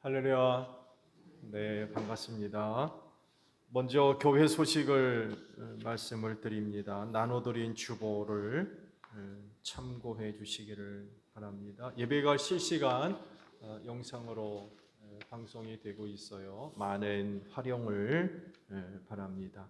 할렐루야. 네, 반갑습니다. 먼저 교회 소식을 말씀을 드립니다. 나눠드린 주보를 참고해 주시기를 바랍니다. 예배가 실시간 영상으로 방송이 되고 있어요. 많은 활용을 바랍니다.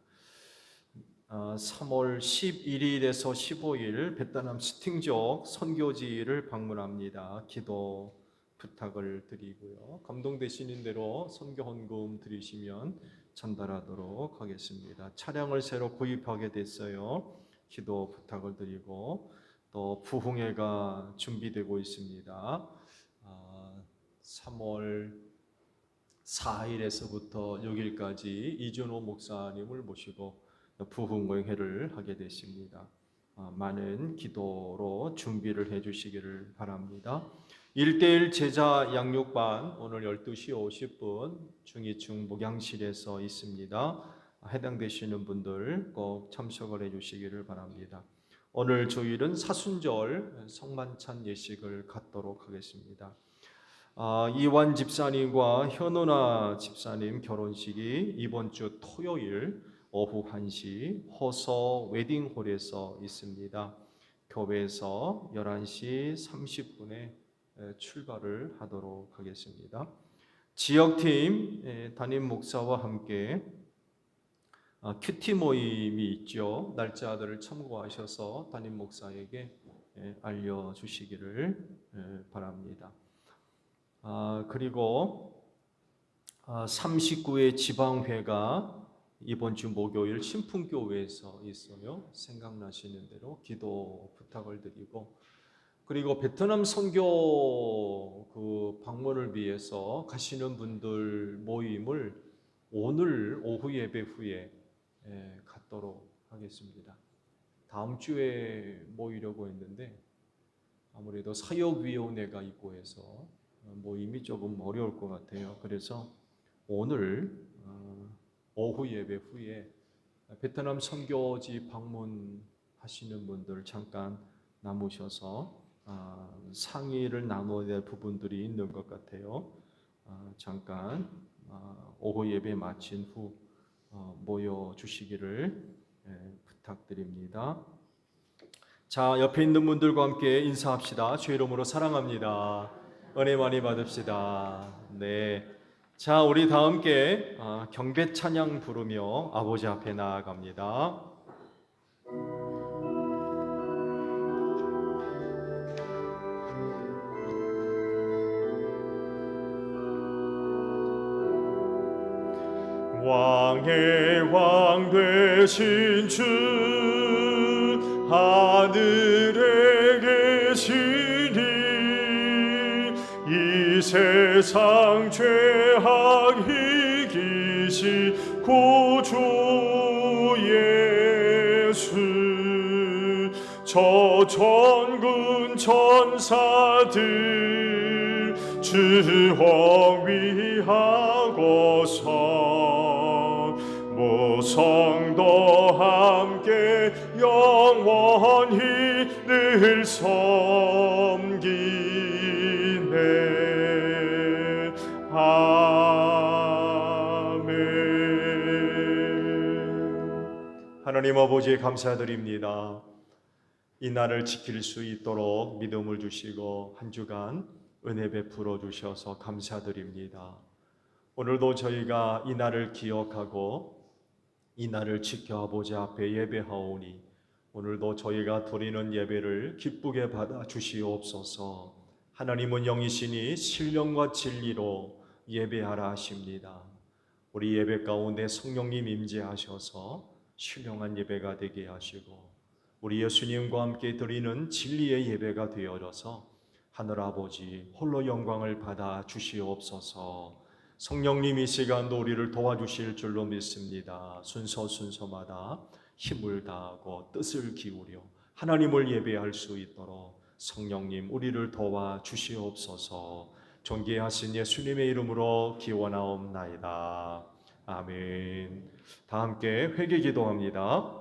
3월 11일에서 15일 베트남 스팅족 선교지를 방문합니다. 기도 부탁을 드리고요. 감동되시는 대로 선교 헌금 드리시면 전달하도록 하겠습니다. 차량을 새로 구입하게 됐어요. 기도 부탁을 드리고 또 부흥회가 준비되고 있습니다. 3월 4일에서부터 6일까지 이준호 목사님을 모시고 부흥회를 하게 됐습니다. 많은 기도로 준비를 해 주시기를 바랍니다. 1대1 제자 양육반 오늘 12시 50분 중이층 목양실에서 있습니다. 해당되시는 분들 꼭 참석을 해 주시기를 바랍니다. 오늘 주일은 사순절 성만찬 예식을 갖도록 하겠습니다. 이완 집사님과 현우나 집사님 결혼식이 이번 주 토요일 오후 1시 호서 웨딩홀에서 있습니다. 교회에서 11시 30분에 출발을 하도록 하겠습니다. 지역팀 담임 목사와 함께 큐티 모임이 있죠. 날짜들을 참고하셔서 담임 목사에게 알려주시기를 바랍니다. 그리고 39회 지방회가 이번 주 목요일 신풍교회에서 있어요. 생각나시는 대로 기도 부탁을 드리고, 그리고 베트남 선교 방문을 위해서 가시는 분들 모임을 오늘 오후 예배 후에 갖도록 하겠습니다. 다음 주에 모이려고 했는데 아무래도 사역위원회가 있고 해서 모임이 조금 어려울 것 같아요. 그래서 오늘 오후 예배 후에 베트남 선교지 방문하시는 분들 잠깐 남으셔서 상의를 나눠야 될 부분들이 있는 것 같아요. 잠깐 오후 예배 마친 후 모여 주시기를 부탁드립니다. 자, 옆에 있는 분들과 함께 인사합시다. 주의 이름으로 사랑합니다. 은혜 많이 받읍시다. 네. 자, 우리 다 함께 경배 찬양 부르며 아버지 앞에 나아갑니다. 왕의 왕 되신 주 하늘에 계시니 이 세상 죄악 이기신 구주 예수 저 천군 천사들 주와 위하고서 모성도 함께 영원히 늘 섬기네. 아멘. 하나님 아버지 감사드립니다. 이 날을 지킬 수 있도록 믿음을 주시고 한 주간 은혜 베풀어 주셔서 감사드립니다. 오늘도 저희가 이 날을 기억하고 이 날을 지켜 아버지 앞에 예배하오니 오늘도 저희가 드리는 예배를 기쁘게 받아 주시옵소서. 하나님은 영이시니 신령과 진리로 예배하라 하십니다. 우리 예배 가운데 성령님 임재하셔서 신령한 예배가 되게 하시고 우리 예수님과 함께 드리는 진리의 예배가 되어져서 하늘아버지 홀로 영광을 받아 주시옵소서. 성령님 이 시간도 우리를 도와주실 줄로 믿습니다. 순서마다 힘을 다하고 뜻을 기울여 하나님을 예배할 수 있도록 성령님 우리를 도와 주시옵소서. 존귀하신 예수님의 이름으로 기원하옵나이다. 아멘. 다 함께 회개 기도합니다.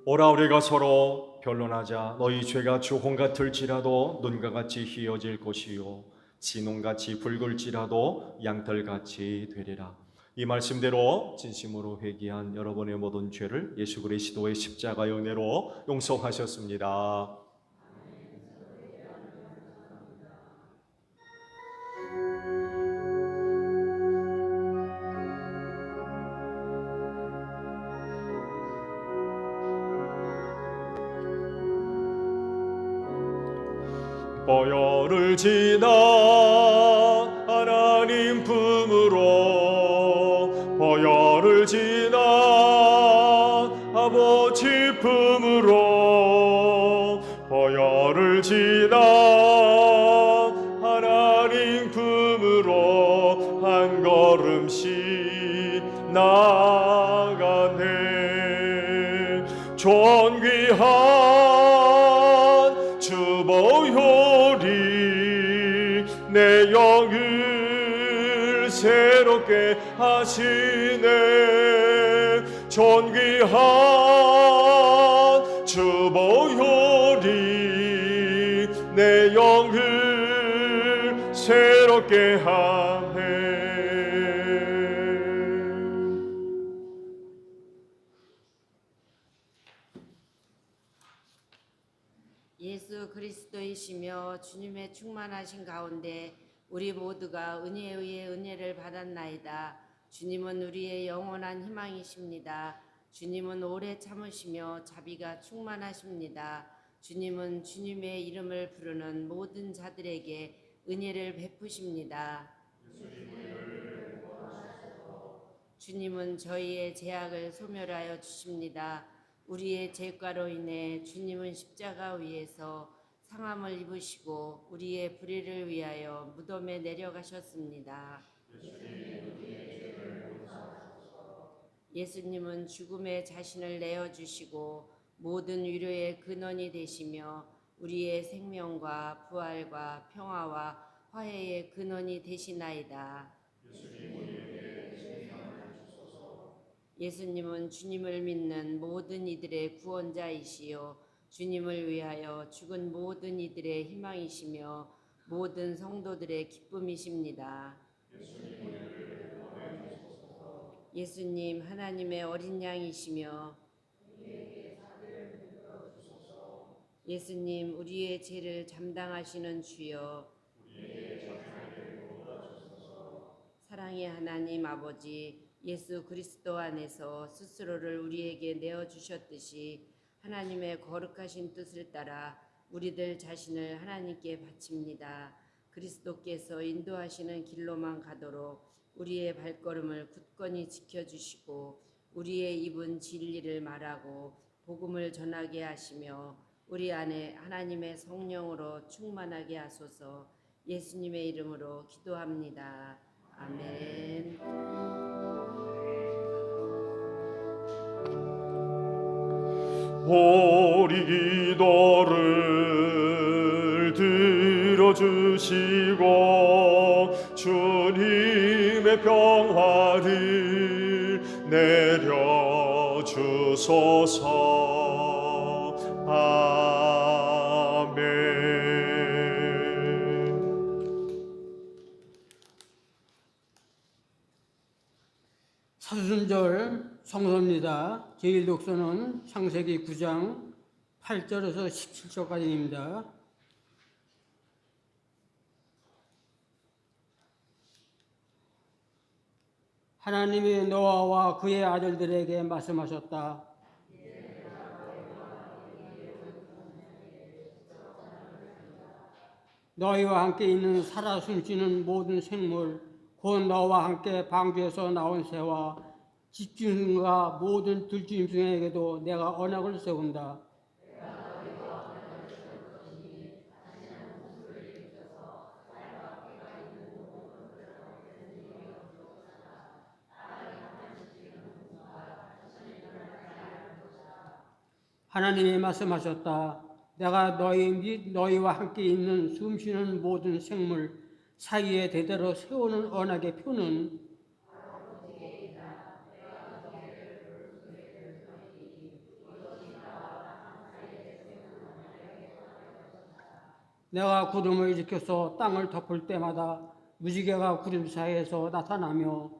오라 우리가 서로 변론하자. 너희 죄가 주홍 같을지라도 눈과 같이 희어질 것이요 진홍같이 붉을지라도 양털같이 되리라. 이 말씀대로 진심으로 회개한 여러분의 모든 죄를 예수 그리스도의 십자가의 은혜로 용서하셨습니다. 보혈을 지나 하나님 품으로 보혈을 지나 아버지 품으로 보혈을 지나 하나님 품으로 한 걸음씩 나가네. 존귀한 주보혈이 내 영을 새롭게 하시네. 존귀한 주보혈이 내 영을 새롭게 하네. 예수 그리스도이시며 주님의 충만하신 가운데 우리 모두가 은혜에 의해 은혜를 받았나이다. 주님은 우리의 영원한 희망이십니다. 주님은 오래 참으시며 자비가 충만하십니다. 주님은 주님의 이름을 부르는 모든 자들에게 은혜를 베푸십니다. 주님은 저희의 죄악을 소멸하여 주십니다. 우리의 죄가로 인해 주님은 십자가 위에서 상함을 입으시고 우리의 불의를 위하여 무덤에 내려가셨습니다. 예수님은 죽음에 자신을 내어주시고 모든 위로의 근원이 되시며 우리의 생명과 부활과 평화와 화해의 근원이 되시나이다. 예수님은 주님을 믿는 모든 이들의 구원자이시요 주님을 위하여 죽은 모든 이들의 희망이시며 모든 성도들의 기쁨이십니다. 예수님 하나님의 어린 양이시며 예수님 우리의 죄를 담당하시는 주여 사랑의 하나님 아버지 예수 그리스도 안에서 스스로를 우리에게 내어주셨듯이 하나님의 거룩하신 뜻을 따라 우리들 자신을 하나님께 바칩니다. 그리스도께서 인도하시는 길로만 가도록 우리의 발걸음을 굳건히 지켜주시고 우리의 입은 진리를 말하고 복음을 전하게 하시며 우리 안에 하나님의 성령으로 충만하게 하소서. 예수님의 이름으로 기도합니다. 아멘. 우리 기도를 들어주시고 주님의 평화를 내려주소서. 아멘. 사순절 성서입니다. 제1독서는 창세기 9장 8절에서 17절까지입니다. 하나님이 노아와 그의 아들들에게 말씀하셨다. 너희와 함께 있는 살아 숨쉬는 모든 생물, 곧 너와 함께 방주에서 나온 새와 집중과 모든 들짐승에게도 내가 언약을 세운다. 하나님이 말씀하셨다. 내가 너희 및 너희와 함께 있는 숨쉬는 모든 생물 사이에 대대로 세우는 언약의 표는 내가 구름을 일으켜서 땅을 덮을 때마다 무지개가 구름 사이에서 나타나며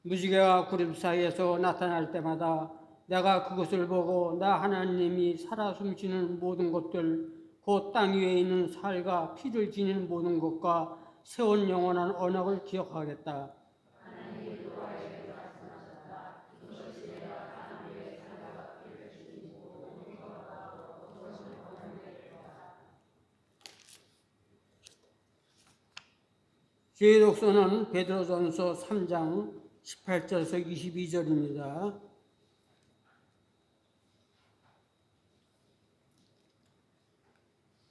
무지개가 구름 사이에서 나타날 때마다 내가 그것을 보고 나 하나님이 살아 숨쉬는 모든 것들 곧 땅 위에 있는 살과 피를 지닌 모든 것과 세운 영원한 언약을 기억하겠다. 주의 독서는 베드로전서 3장 18절에서 22절입니다.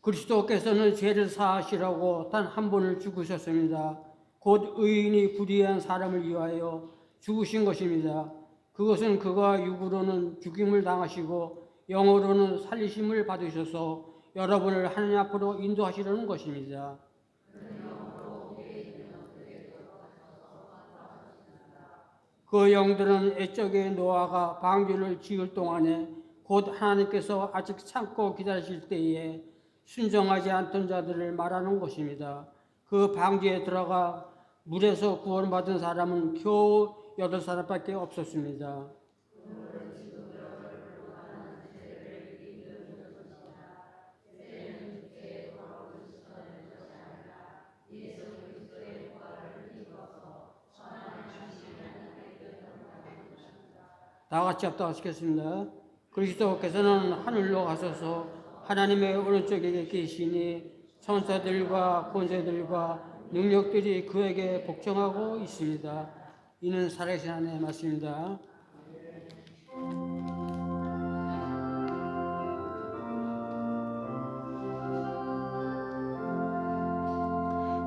그리스도께서는 죄를 사하시라고 단 한 번을 죽으셨습니다. 곧 의인이 불의한 사람을 위하여 죽으신 것입니다. 그것은 그가 육으로는 죽임을 당하시고 영으로는 살리심을 받으셔서 여러분을 하나님 앞으로 인도하시려는 것입니다. 그 영들은 옛적에 노아가 방주를 지을 동안에 곧 하나님께서 아직 참고 기다리실 때에 순종하지 않던 자들을 말하는 것입니다. 그 방주에 들어가 물에서 구원받은 사람은 겨우 8사람밖에 없었습니다. 다 같이 합독하시겠습니다. 그리스도께서는 하늘로 가셔서 하나님의 오른쪽에 계시니 천사들과 권세들과 능력들이 그에게 복종하고 있습니다. 이는 살아계신 하나님의 말씀입니다.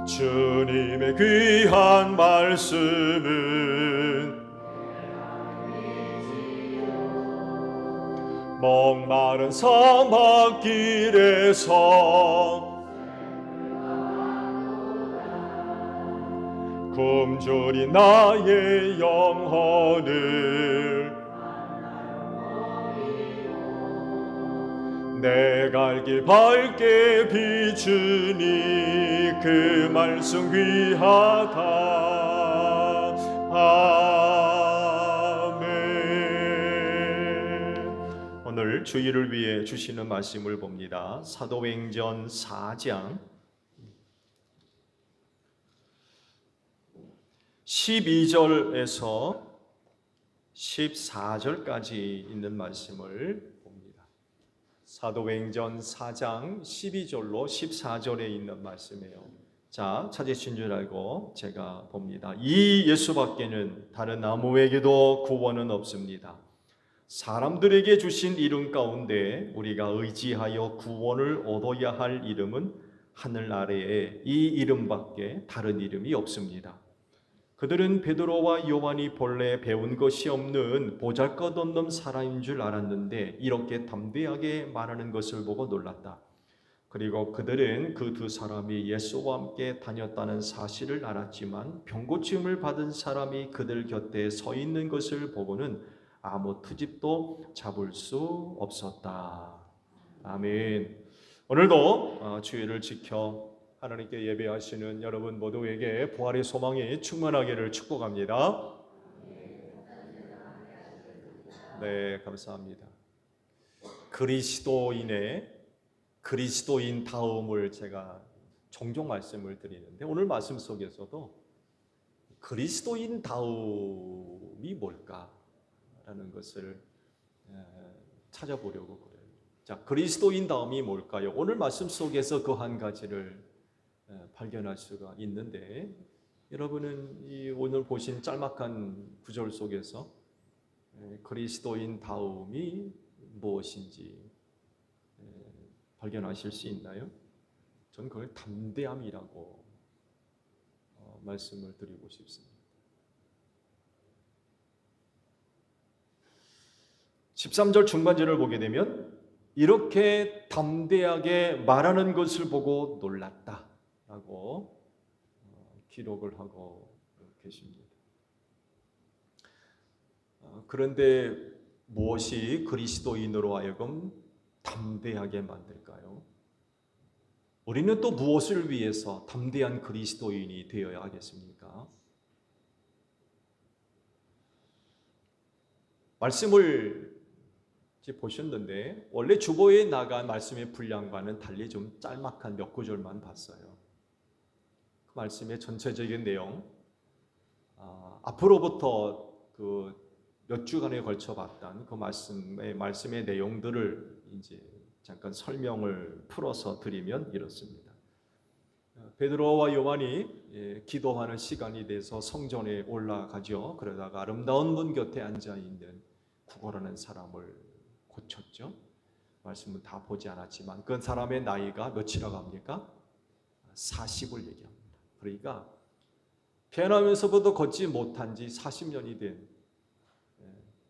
주님의 귀한 말씀은 목마른 사막길에서 굶주린 나의 영혼을 내 갈 길 밝게 비추니 그 말씀 귀하다. 아멘. 오늘 주일을 위해 주시는 말씀을 봅니다. 사도행전 4장 12절에서 14절까지 있는 말씀을 봅니다. 사도행전 4장 12절로 14절에 있는 말씀이에요. 자, 찾으신 줄 알고 제가 봅니다. 이 예수밖에는 다른 아무에게도 구원은 없습니다. 사람들에게 주신 이름 가운데 우리가 의지하여 구원을 얻어야 할 이름은 하늘 아래에 이 이름밖에 다른 이름이 없습니다. 그들은 베드로와 요한이 본래 배운 것이 없는 보잘것없는 사람인 줄 알았는데 이렇게 담대하게 말하는 것을 보고 놀랐다. 그리고 그들은 그 두 사람이 예수와 함께 다녔다는 사실을 알았지만 병고침을 받은 사람이 그들 곁에 서 있는 것을 보고는 아무 트집도 잡을 수 없었다. 아멘. 오늘도 주일을 지켜 하나님께 예배하시는 여러분 모두에게 부활의 소망이 충만하기를 축복합니다. 네, 감사합니다. 그리스도인 다움을 제가 종종 말씀을 드리는데 오늘 말씀 속에서도 그리스도인 다움이 뭘까라는 것을 찾아보려고 그래요. 자, 그리스도인 다움이 뭘까요? 오늘 말씀 속에서 그 한 가지를 발견할 수가 있는데 여러분은 이 오늘 보신 짤막한 구절 속에서 그리스도인 다움이 무엇인지 발견하실 수 있나요? 저는 그걸 담대함이라고 말씀을 드리고 싶습니다. 13절 중반절을 보게 되면 이렇게 담대하게 말하는 것을 보고 놀랐다라고 기록을 하고 계십니다. 그런데 무엇이 그리스도인으로 하여금 담대하게 만들까요? 우리는 또 무엇을 위해서 담대한 그리스도인이 되어야 하겠습니까? 말씀을 보셨는데 원래 주보에 나간 말씀의 분량과는 달리 좀 짤막한 몇 구절만 봤어요. 그 말씀의 전체적인 내용, 앞으로부터 그 몇 주간에 걸쳐 봤던 그 말씀의 내용들을 이제 잠깐 설명을 풀어서 드리면 이렇습니다. 베드로와 요한이 기도하는 시간이 돼서 성전에 올라가죠. 그러다가 아름다운 문 곁에 앉아 있는 구걸하는 사람을 고쳤죠. 말씀은 다 보지 않았지만 그 사람의 나이가 몇이라고 합니까? 40을 얘기합니다. 그러니까 태어나면서부터 걷지 못한 지 40년이 된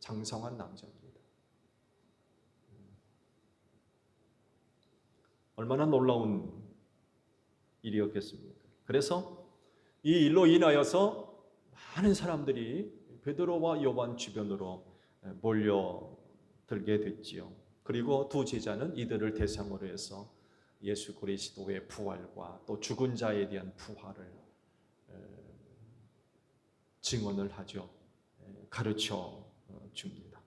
장성한 남자입니다. 얼마나 놀라운 일이었겠습니까? 그래서 이 일로 인하여서 많은 사람들이 베드로와 요한 주변으로 몰려들게 됐지요. 그리고 두 제자는 이들을 대상으로 해서 예수 그리스도의 부활과 또 죽은 자에 대한 부활을 증언을 하죠. 가르쳐 줍니다.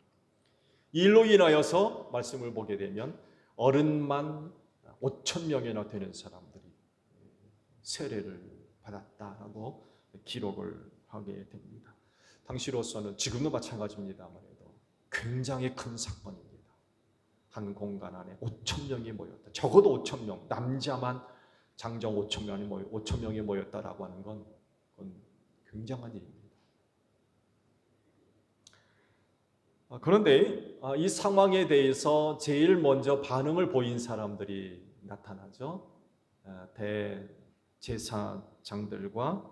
이 일로 인하여서 말씀을 보게 되면 어른만 5,000명이나 되는 사람들이 세례를 받았다라고 기록을 하게 됩니다. 당시로서는 지금도 마찬가지입니다만 해도 굉장히 큰 사건입니다. 한 공간 안에 5,000명이 모였다. 적어도 5,000명, 남자만 장정 5,000명이 모였다라고 하는 건 굉장한 일입니다. 그런데 이 상황에 대해서 제일 먼저 반응을 보인 사람들이 나타나죠. 대제사장들과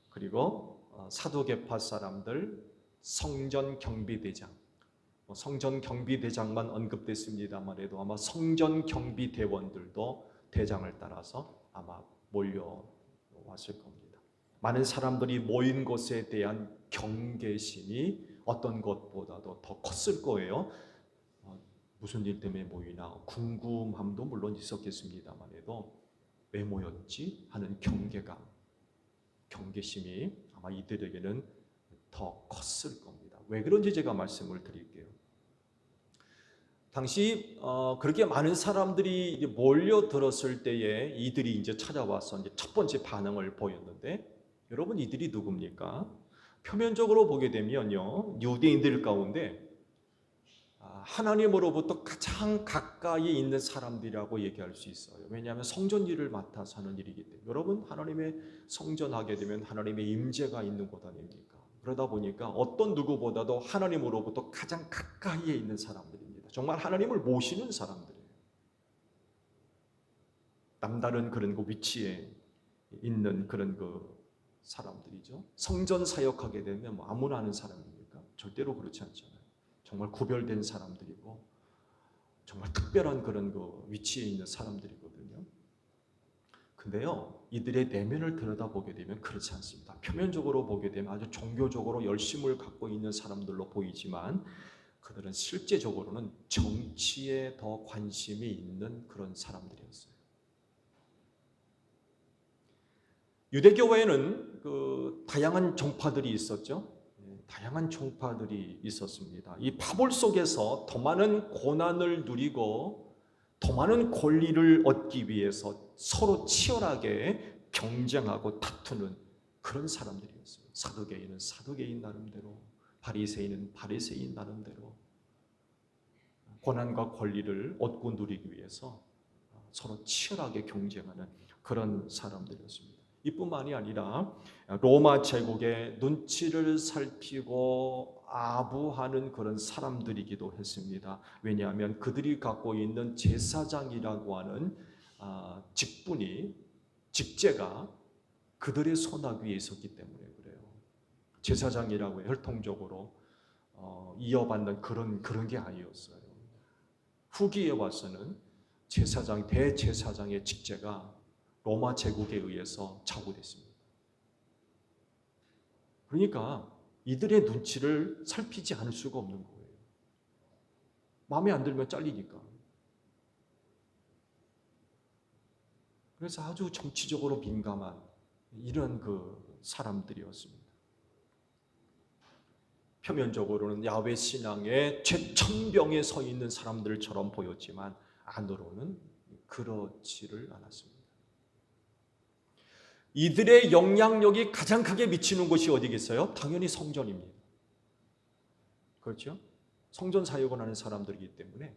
그리고 사두개파 사람들, 성전 경비대장. 성전 경비대장만 언급됐습니다만 해도 아마 성전 경비대원들도 대장을 따라서 아마 몰려왔을 겁니다. 많은 사람들이 모인 것에 대한 경계심이 어떤 것보다도 더 컸을 거예요. 무슨 일 때문에 모이나 궁금함도 물론 있었겠습니다만 해도 왜 모였지 하는 경계심이 아마 이들에게는 더 컸을 겁니다. 왜 그런지 제가 말씀을 드릴게요. 당시 그렇게 많은 사람들이 몰려들었을 때에 이들이 이제 찾아와서 이제 첫 번째 반응을 보였는데, 여러분 이들이 누굽니까? 표면적으로 보게 되면요, 유대인들 가운데 하나님으로부터 가장 가까이 있는 사람들이라고 얘기할 수 있어요. 왜냐하면 성전 일을 맡아서 하는 일이기 때문에. 여러분 하나님의 성전하게 되면 하나님의 임재가 있는 곳 아닙니까? 그러다 보니까 어떤 누구보다도 하나님으로부터 가장 가까이에 있는 사람들입니다. 정말 하나님을 모시는 사람들이에요. 남다른 그런 그 위치에 있는 그런 그 사람들이죠. 성전 사역하게 되면 뭐 아무나 하는 사람입니까? 절대로 그렇지 않잖아요. 정말 구별된 사람들이고 정말 특별한 그런 그 위치에 있는 사람들이거든요. 근데요, 이들의 내면을 들여다보게 되면 그렇지 않습니다. 표면적으로 보게 되면 아주 종교적으로 열심을 갖고 있는 사람들로 보이지만 그들은 실제적으로는 정치에 더 관심이 있는 그런 사람들이었어요. 유대교회에는 그 다양한 종파들이 있었죠. 다양한 종파들이 있었습니다. 이 파벌 속에서 더 많은 고난을 누리고 더 많은 권리를 얻기 위해서 서로 치열하게 경쟁하고 다투는 그런 사람들이었어요. 사두개인은 사두개인 나름대로, 바리새인은 바리새인 나름대로 고난과 권리를 얻고 누리기 위해서 서로 치열하게 경쟁하는 그런 사람들이었습니다. 이뿐만이 아니라 로마 제국의 눈치를 살피고 아부하는 그런 사람들이기도 했습니다. 왜냐하면 그들이 갖고 있는 제사장이라고 하는 직제가 그들의 손아귀 위에 있었기 때문에 그래요. 제사장이라고 혈통적으로 이어받는 그런 게 아니었어요. 후기에 와서는 제사장, 대제사장의 직제가 로마 제국에 의해서 착오됐습니다. 그러니까 이들의 눈치를 살피지 않을 수가 없는 거예요. 마음에 안 들면 잘리니까. 그래서 아주 정치적으로 민감한 이런 사람들이었습니다. 표면적으로는 야훼 신앙의 최천병에 서 있는 사람들처럼 보였지만 안으로는 그렇지를 않았습니다. 이들의 영향력이 가장 크게 미치는 곳이 어디겠어요? 당연히 성전입니다. 그렇죠? 성전 사역을 하는 사람들이기 때문에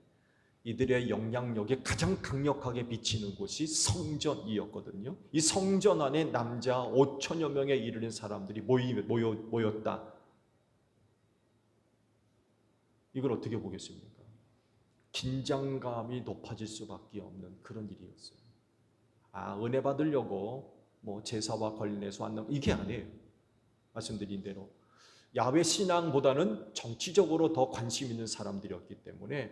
이들의 영향력이 가장 강력하게 미치는 곳이 성전이었거든요. 이 성전 안에 남자 5천여 명에 이르는 사람들이 모였다. 이걸 어떻게 보겠습니까? 긴장감이 높아질 수밖에 없는 그런 일이었어요. 은혜 받으려고 제사와 관련해서 왔나? 이게 아니에요. 말씀드린 대로 야훼 신앙보다는 정치적으로 더 관심 있는 사람들이었기 때문에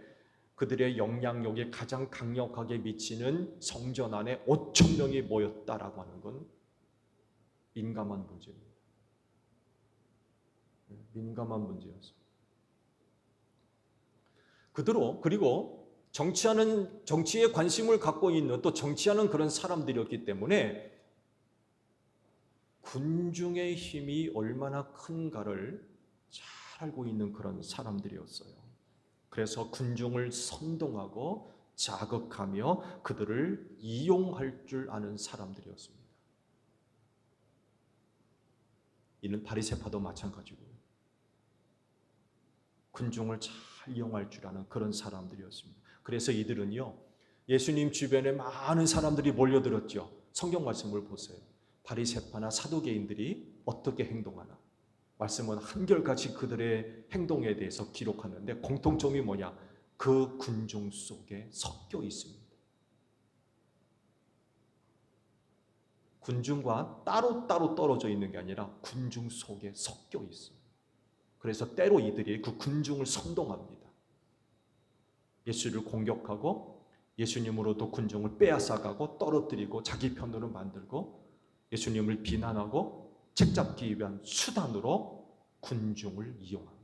그들의 영향력이 가장 강력하게 미치는 성전 안에 5천 명이 모였다라고 하는 건 민감한 문제입니다. 민감한 문제였어요. 그리고 정치에 관심을 갖고 있는 또 정치하는 그런 사람들이었기 때문에 군중의 힘이 얼마나 큰가를 잘 알고 있는 그런 사람들이었어요. 그래서 군중을 선동하고 자극하며 그들을 이용할 줄 아는 사람들이었습니다. 이는 바리새파도 마찬가지고요. 군중을 잘 이용할 줄 아는 그런 사람들이었습니다. 그래서 이들은요, 예수님 주변에 많은 사람들이 몰려들었죠. 성경 말씀을 보세요. 바리새파나 사두개인들이 어떻게 행동하나? 말씀은 한결같이 그들의 행동에 대해서 기록하는데 공통점이 뭐냐? 그 군중 속에 섞여 있습니다. 군중과 따로따로 떨어져 있는 게 아니라 군중 속에 섞여 있어요. 그래서 때로 이들이 그 군중을 선동합니다. 예수를 공격하고 예수님으로도 군중을 빼앗아가고 떨어뜨리고 자기 편으로 만들고 예수님을 비난하고 책잡기 위한 수단으로 군중을 이용합니다.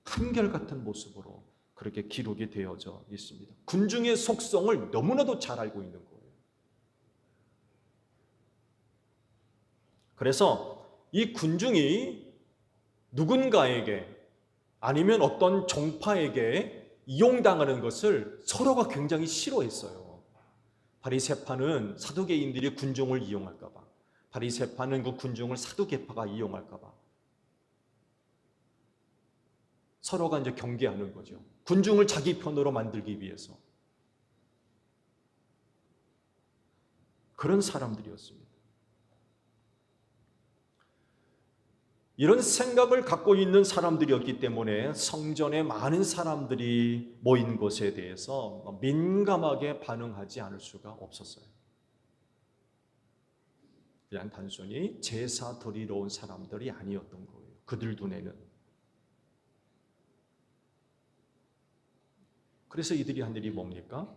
한결같은 모습으로 그렇게 기록이 되어져 있습니다. 군중의 속성을 너무나도 잘 알고 있는 거예요. 그래서 이 군중이 누군가에게 아니면 어떤 종파에게 이용당하는 것을 서로가 굉장히 싫어했어요. 바리새파는 사두개인들이 군중을 이용할까 봐, 바리새파는 그 군중을 사두개파가 이용할까 봐 서로가 이제 경계하는 거죠. 군중을 자기 편으로 만들기 위해서. 그런 사람들이었습니다. 이런 생각을 갖고 있는 사람들이었기 때문에 성전에 많은 사람들이 모인 것에 대해서 민감하게 반응하지 않을 수가 없었어요. 그냥 단순히 제사 드리러 온 사람들이 아니었던 거예요. 그들 눈에는. 그래서 이들이 한 일이 뭡니까?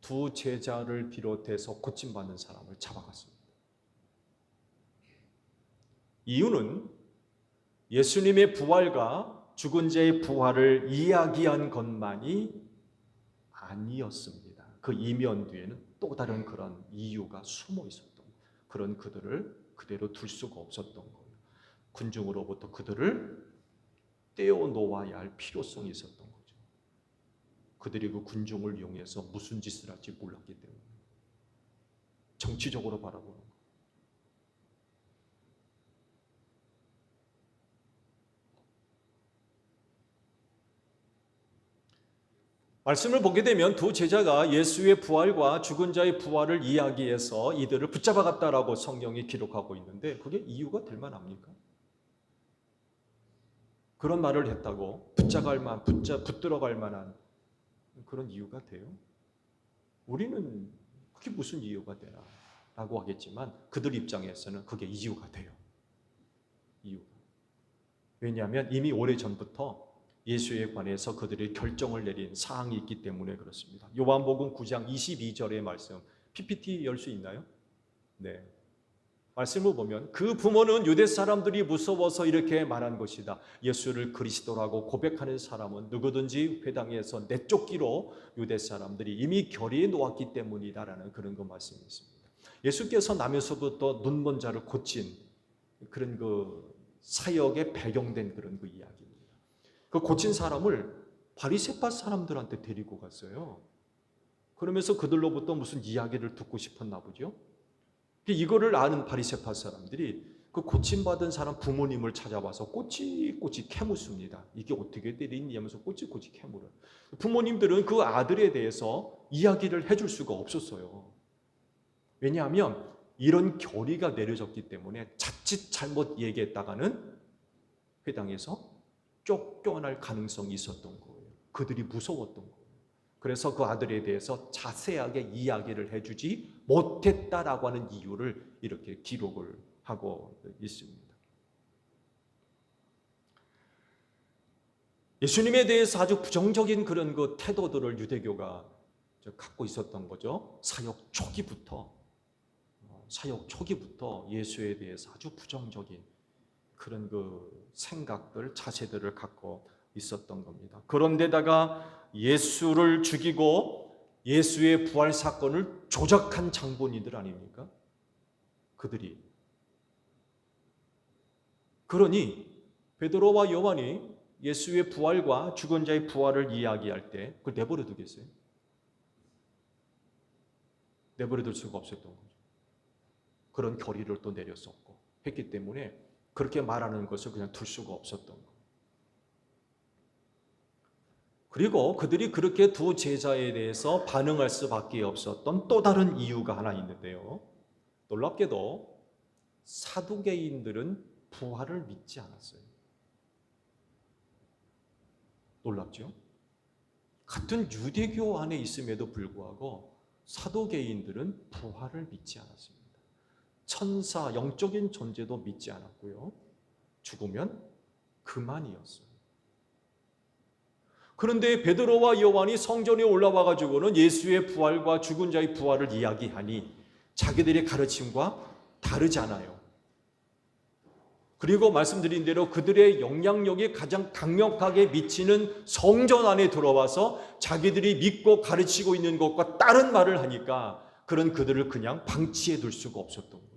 두 제자를 비롯해서 고침받는 사람을 잡아갔습니다. 이유는 예수님의 부활과 죽은 자의 부활을 이야기한 것만이 아니었습니다. 그 이면 뒤에는 또 다른 그런 이유가 숨어 있었던 거예요. 그런 그들을 그대로 둘 수가 없었던 거예요. 군중으로부터 그들을 떼어놓아야 할 필요성이 있었던 거죠. 그들이 그 군중을 이용해서 무슨 짓을 할지 몰랐기 때문에 정치적으로 바라보는 거예요. 말씀을 보게 되면 두 제자가 예수의 부활과 죽은 자의 부활을 이야기해서 이들을 붙잡아갔다라고 성경이 기록하고 있는데 그게 이유가 될 만합니까? 그런 말을 했다고 붙들어갈 만한 그런 이유가 돼요? 우리는 그게 무슨 이유가 되나? 라고 하겠지만 그들 입장에서는 그게 이유가 돼요. 이유가. 왜냐하면 이미 오래전부터 예수에 관해서 그들이 결정을 내린 사항이 있기 때문에 그렇습니다. 요한복음 9장 22절의 말씀, PPT 열 수 있나요? 네. 말씀을 보면 그 부모는 유대 사람들이 무서워서 이렇게 말한 것이다. 예수를 그리스도라고 고백하는 사람은 누구든지 회당에서 내쫓기로 유대 사람들이 이미 결의해 놓았기 때문이다라는 그런 그 말씀이 있습니다. 예수께서 나면서부터 눈먼 자를 고친 그런 그 사역에 배경된 그런 그 이야기입니다. 그 고친 사람을 바리새파 사람들한테 데리고 갔어요. 그러면서 그들로부터 무슨 이야기를 듣고 싶었나 보죠. 이거를 아는 바리새파 사람들이 그 고침받은 사람 부모님을 찾아와서 꼬치꼬치 캐묻습니다. 이게 어떻게 때리니 하면서 꼬치꼬치 캐물어요. 부모님들은 그 아들에 대해서 이야기를 해줄 수가 없었어요. 왜냐하면 이런 결의가 내려졌기 때문에 자칫 잘못 얘기했다가는 회당에서 쫓겨날 가능성이 있었던 거예요. 그들이 무서웠던 거예요. 그래서 그 아들에 대해서 자세하게 이야기를 해주지 못했다라고 하는 이유를 이렇게 기록을 하고 있습니다. 예수님에 대해서 아주 부정적인 그런 그 태도들을 유대교가 갖고 있었던 거죠. 사역 초기부터 예수에 대해서 아주 부정적인 그런 그 생각들, 자세들을 갖고 있었던 겁니다. 그런데다가 예수를 죽이고 예수의 부활 사건을 조작한 장본인들 아닙니까? 그들이. 그러니 베드로와 요한이 예수의 부활과 죽은 자의 부활을 이야기할 때 그걸 내버려 두겠어요? 내버려 둘 수가 없었던 거죠. 그런 결의를 또 내렸었고 했기 때문에 그렇게 말하는 것을 그냥 둘 수가 없었던 거예요. 그리고 그들이 그렇게 두 제자에 대해서 반응할 수밖에 없었던 또 다른 이유가 하나 있는데요. 놀랍게도 사두개인들은 부활을 믿지 않았어요. 놀랍죠? 같은 유대교 안에 있음에도 불구하고 사두개인들은 부활을 믿지 않았습니다. 천사, 영적인 존재도 믿지 않았고요. 죽으면 그만이었어요. 그런데 베드로와 요한이 성전에 올라와 가지고는 예수의 부활과 죽은 자의 부활을 이야기하니 자기들의 가르침과 다르잖아요. 그리고 말씀드린 대로 그들의 영향력이 가장 강력하게 미치는 성전 안에 들어와서 자기들이 믿고 가르치고 있는 것과 다른 말을 하니까 그런 그들을 그냥 방치해 둘 수가 없었던 거예요.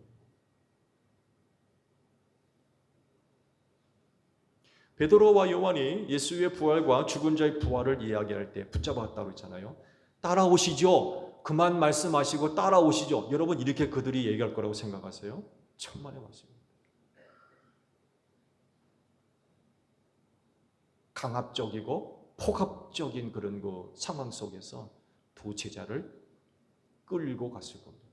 베드로와 요한이 예수의 부활과 죽은 자의 부활을 이야기할 때 붙잡았다고 했잖아요. 따라오시죠. 그만 말씀하시고 따라오시죠. 여러분 이렇게 그들이 얘기할 거라고 생각하세요? 천만의 말씀입니다. 강압적이고 폭압적인 그런 그 상황 속에서 두 제자를 끌고 갔을 겁니다.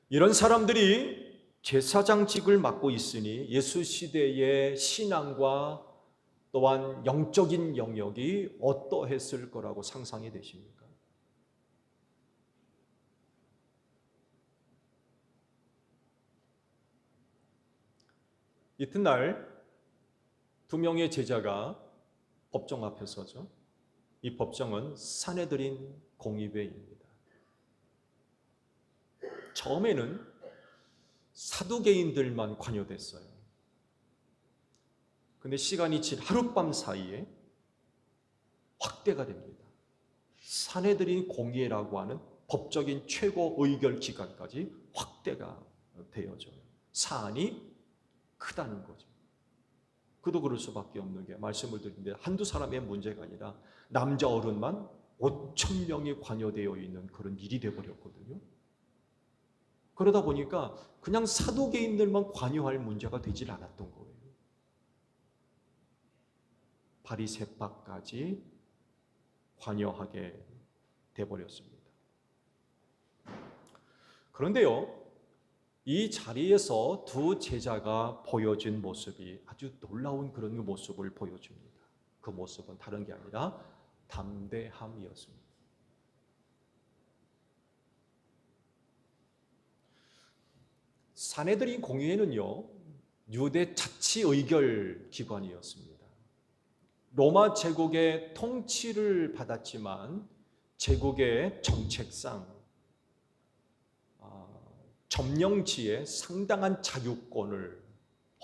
이런 사람들이 제사장직을 맡고 있으니 예수 시대의 신앙과 또한 영적인 영역이 어떠했을 거라고 상상이 되십니까? 이튿날 두 명의 제자가 법정 앞에 서죠. 이 법정은 산헤드린 공의회입니다. 처음에는 사두개인들만 관여됐어요. 근데 시간이 진 하룻밤 사이에 확대가 됩니다. 산헤드린 공의회라고 하는 법적인 최고 의결 기관까지 확대가 되어져요. 사안이 크다는 거죠. 그도 그럴 수밖에 없는 게 말씀을 드리는데 한두 사람의 문제가 아니라 남자 어른만 5천 명이 관여되어 있는 그런 일이 되어버렸거든요. 그러다 보니까 그냥 사두개인들만 관여할 문제가 되질 않았던 거예요. 바리새파까지 관여하게 돼버렸습니다. 그런데요, 이 자리에서 두 제자가 보여준 모습이 아주 놀라운 그런 모습을 보여줍니다. 그 모습은 다른 게 아니라 담대함이었습니다. 산헤드린 공의회는요, 유대 자치 의결 기관이었습니다. 로마 제국의 통치를 받았지만 제국의 정책상 점령지에 상당한 자유권을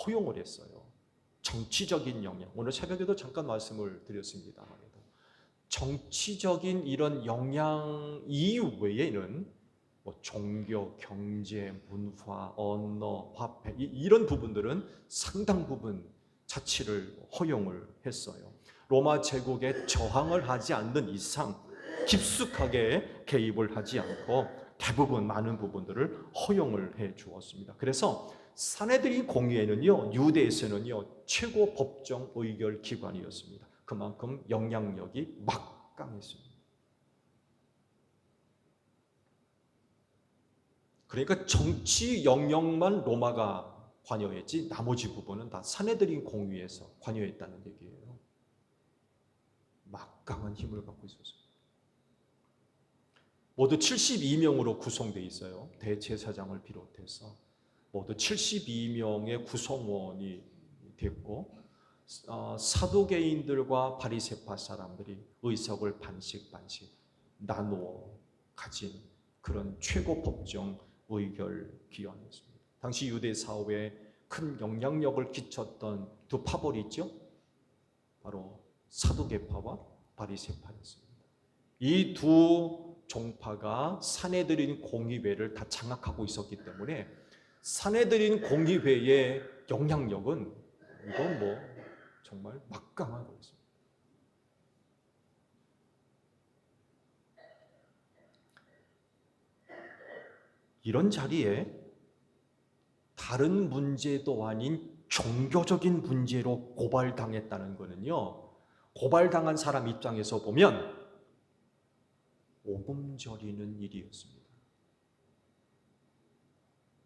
허용을 했어요. 정치적인 영향, 오늘 새벽에도 잠깐 말씀을 드렸습니다만 정치적인 이런 영향 이외에는 뭐 종교, 경제, 문화, 언어, 화폐 이런 부분들은 상당 부분 자치를 허용을 했어요. 로마 제국에 저항을 하지 않는 이상 깊숙하게 개입을 하지 않고 대부분 많은 부분들을 허용을 해 주었습니다. 그래서 산헤드린 공의회는요, 유대에서는요 최고 법정 의결 기관이었습니다. 그만큼 영향력이 막강했습니다. 그러니까 정치 영역만 로마가 관여했지 나머지 부분은 다 산헤드린 공의회에서 관여했다는 얘기예요. 막강한 힘을 갖고 있었습니다. 모두 72명으로 구성되어 있어요. 대제사장을 비롯해서 모두 72명의 구성원이 됐고 사두개인들과 바리새파 사람들이 의석을 반씩 나누어 가진 그런 최고 법정 의결 기관이었습니다. 당시 유대 사회에 큰 영향력을 끼쳤던 두 파벌이 있죠. 바로 사두개파와 바리새파였습니다. 이 두 종파가 산헤드린 공의회를 다 장악하고 있었기 때문에 산헤드린 공의회의 영향력은 이건 뭐 정말 막강한 거였습니다. 이런 자리에 다른 문제도 아닌 종교적인 문제로 고발당했다는 것은요, 고발당한 사람 입장에서 보면 오금저리는 일이었습니다.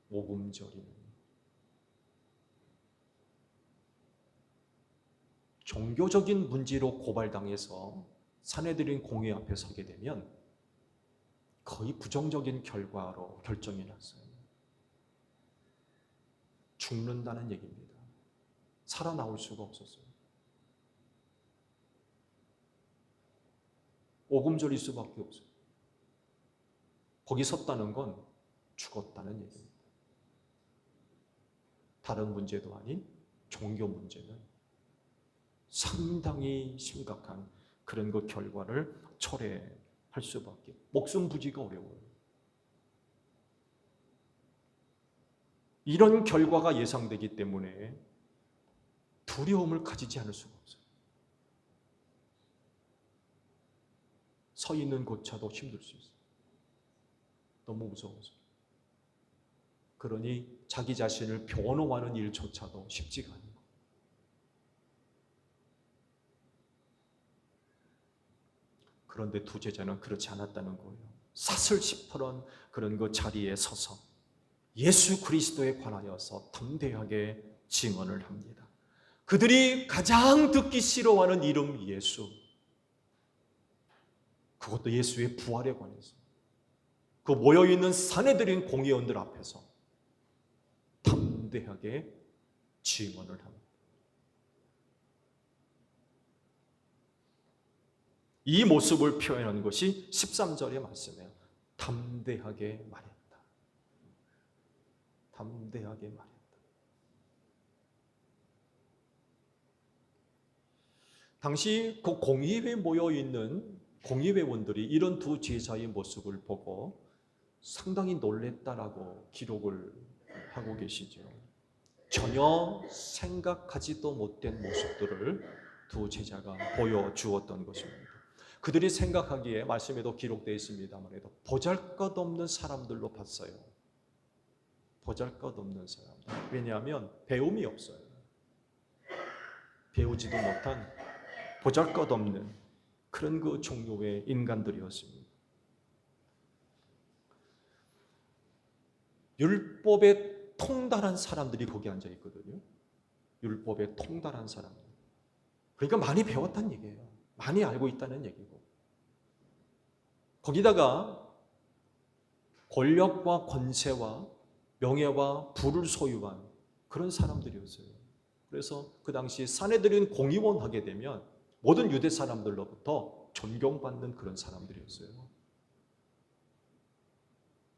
오금저리는. 종교적인 문제로 고발당해서 산헤드린 공회 앞에 서게 되면 거의 부정적인 결과로 결정이 났어요. 죽는다는 얘기입니다. 살아나올 수가 없었어요. 오금절일 수밖에 없어요. 거기 섰다는 건 죽었다는 얘기입니다. 다른 문제도 아닌 종교 문제는 상당히 심각한 그런 그 결과를 초래할 수밖에, 목숨 부지가 어려워요. 이런 결과가 예상되기 때문에 두려움을 가지지 않을 수가 없어요. 서 있는 곳차도 힘들 수 있어요. 너무 무서워서. 그러니 자기 자신을 변호하는 일조차도 쉽지가 않아요. 그런데 두 제자는 그렇지 않았다는 거예요. 사슬 시퍼런 그런 그 자리에 서서 예수 그리스도에 관하여서 담대하게 증언을 합니다. 그들이 가장 듣기 싫어하는 이름 예수, 그것도 예수의 부활에 관해서 그 모여있는 산헤드린 공의원들 앞에서 담대하게 증언을 합니다. 이 모습을 표현한 것이 13절의 말씀이에요. 담대하게 말했다. 담대하게 말했다. 당시 그 공의회에 모여있는 공의회원들이 이런 두 제자의 모습을 보고 상당히 놀랬다라고 기록을 하고 계시죠. 전혀 생각하지도 못된 모습들을 두 제자가 보여주었던 것입니다. 그들이 생각하기에 말씀에도 기록되어 있습니다만 해도 보잘것없는 사람들로 봤어요. 보잘것없는 사람들. 왜냐하면 배움이 없어요. 배우지도 못한 보잘것없는 그런 그 종류의 인간들이었습니다. 율법에 통달한 사람들이 거기 앉아 있거든요. 율법에 통달한 사람들. 그러니까 많이 배웠다는 얘기예요. 많이 알고 있다는 얘기고. 거기다가 권력과 권세와 명예와 부를 소유한 그런 사람들이었어요. 그래서 그 당시 사내들인 공의원 하게 되면 모든 유대 사람들로부터 존경받는 그런 사람들이었어요.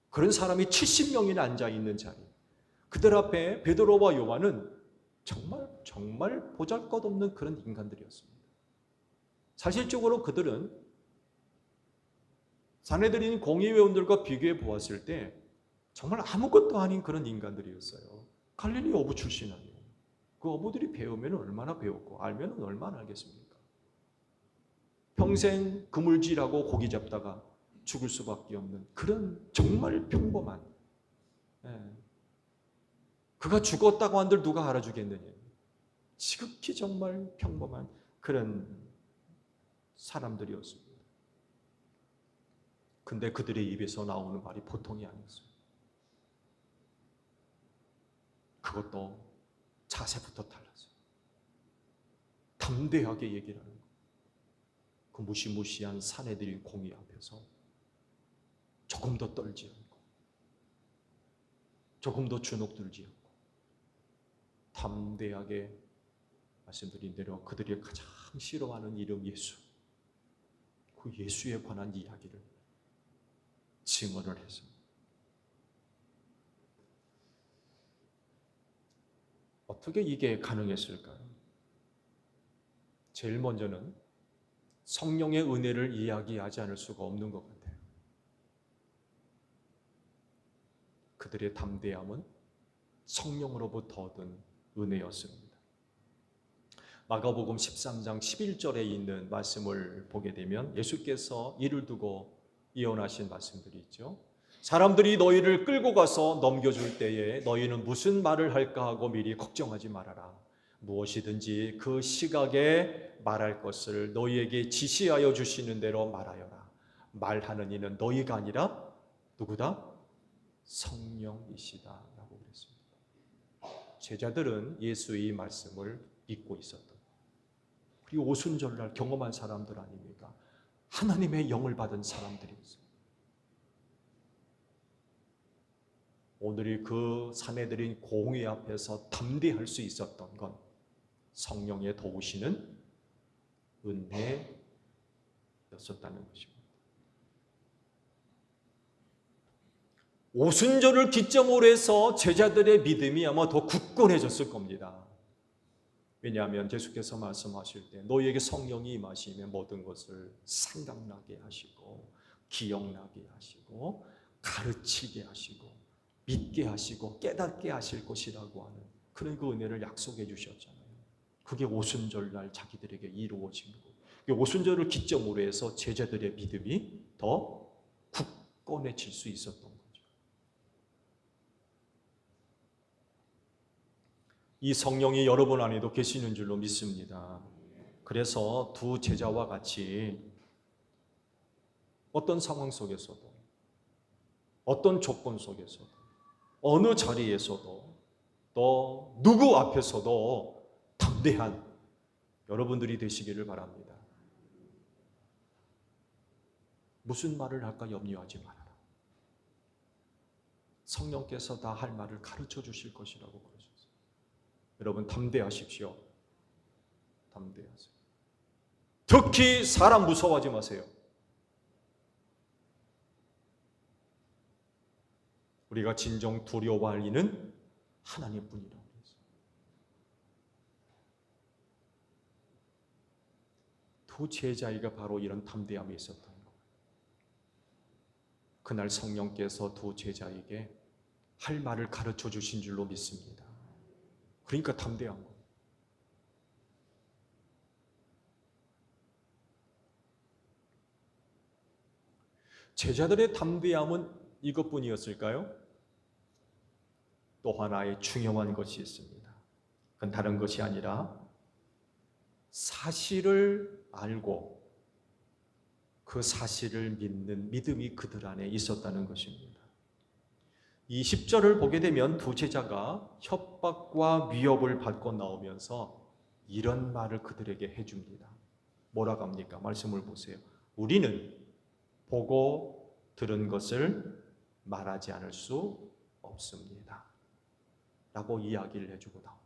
그런 사람이 70명이나 앉아 있는 자리. 그들 앞에 베드로와 요한은 정말 보잘것없는 그런 인간들이었습니다. 사실적으로 그들은 사내들인 공의회원들과 비교해 보았을 때 정말 아무것도 아닌 그런 인간들이었어요. 갈릴리 어부 출신 아니에요. 그 어부들이 배우면 얼마나 배웠고 알면 얼마나 알겠습니까? 평생 그물질하고 고기 잡다가 죽을 수밖에 없는 그런 정말 평범한, 그가 죽었다고 한들 누가 알아주겠느냐. 지극히 정말 평범한 그런 사람들이었습니다. 근데 그들의 입에서 나오는 말이 보통이 아니었어요. 그것도 자세부터 달랐어요. 담대하게 얘기를 하는 거예요. 그 무시무시한 사내들인 공의 앞에서 조금 더 떨지 않고 조금 더 주눅들지 않고 담대하게 말씀드린 대로 그들이 가장 싫어하는 이름 예수, 그 예수에 관한 이야기를 증언을 해서 어떻게 이게 가능했을까요? 제일 먼저는 성령의 은혜를 이야기하지 않을 수가 없는 것 같아요. 그들의 담대함은 성령으로부터 얻은 은혜였습니다. 마가복음 13장 11절에 있는 말씀을 보게 되면 예수께서 이를 두고 예언하신 말씀들이 있죠. 사람들이 너희를 끌고 가서 넘겨줄 때에 너희는 무슨 말을 할까 하고 미리 걱정하지 말아라. 무엇이든지 그 시각에 말할 것을 너희에게 지시하여 주시는 대로 말하여라. 말하는 이는 너희가 아니라 누구다? 성령이시다 라고 그랬습니다. 제자들은 예수의 말씀을 믿고 있었던, 그리고 오순절날 경험한 사람들 아닙니까? 하나님의 영을 받은 사람들이었어요. 오늘이 그 사내들인 공의 앞에서 담대할 수 있었던 건 성령의 도우시는 은혜였었다는 것입니다. 오순절을 기점으로 해서 제자들의 믿음이 아마 더 굳건해졌을 겁니다. 왜냐하면 예수께서 말씀하실 때 너희에게 성령이 임하시면 모든 것을 생각나게 하시고 기억나게 하시고 가르치게 하시고 믿게 하시고 깨닫게 하실 것이라고 하는 그런 그 은혜를 약속해 주셨잖아요. 그게 오순절날 자기들에게 이루어진 거고, 오순절을 기점으로 해서 제자들의 믿음이 더 굳건해질 수 있었던 거죠. 이 성령이 여러분 안에도 계시는 줄로 믿습니다. 그래서 두 제자와 같이 어떤 상황 속에서도, 어떤 조건 속에서도, 어느 자리에서도, 또 누구 앞에서도 담대한 여러분들이 되시기를 바랍니다. 무슨 말을 할까 염려하지 말아라. 성령께서 다 할 말을 가르쳐 주실 것이라고 그러셨어요. 여러분 담대하십시오. 담대하세요. 특히 사람 무서워하지 마세요. 우리가 진정 두려워할 이는 하나님뿐이라고 했어요. 두 제자이가 바로 이런 담대함이 있었던 거예요. 그날 성령께서 두 제자에게 할 말을 가르쳐 주신 줄로 믿습니다. 그러니까 담대한 거예요. 제자들의 담대함은 이것뿐이었을까요? 또 하나의 중요한 것이 있습니다. 그건 다른 것이 아니라 사실을 알고 그 사실을 믿는 믿음이 그들 안에 있었다는 것입니다. 이 10절을 보게 되면 두 제자가 협박과 위협을 받고 나오면서 이런 말을 그들에게 해줍니다. 뭐라고 합니까? 말씀을 보세요. 우리는 보고 들은 것을 말하지 않을 수 없습니다. 라고 이야기를 해주고 나옵니다.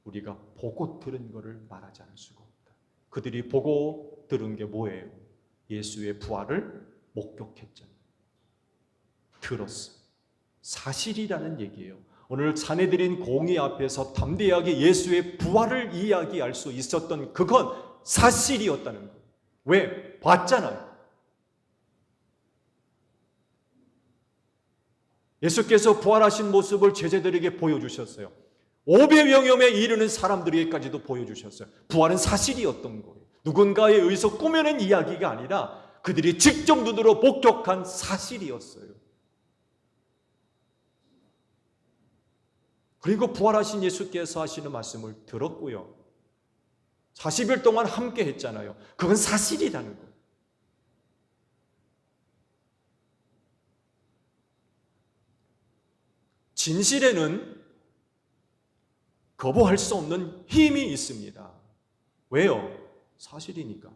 우리가 보고 들은 것을 말하지 않을 수가 없다. 그들이 보고 들은 게 뭐예요? 예수의 부활을 목격했잖아요. 들었어. 사실이라는 얘기예요. 오늘 사내들인 공의 앞에서 담대하게 예수의 부활을 이야기할 수 있었던 그건 사실이었다는 거예요. 왜? 봤잖아요. 예수께서 부활하신 모습을 제자들에게 보여주셨어요. 500여명에 이르는 사람들에게까지도 보여주셨어요. 부활은 사실이었던 거예요. 누군가에 의해서 꾸며낸 이야기가 아니라 그들이 직접 눈으로 목격한 사실이었어요. 그리고 부활하신 예수께서 하시는 말씀을 들었고요. 40일 동안 함께 했잖아요. 그건 사실이라는 거예요. 진실에는 거부할 수 없는 힘이 있습니다. 왜요? 사실이니까.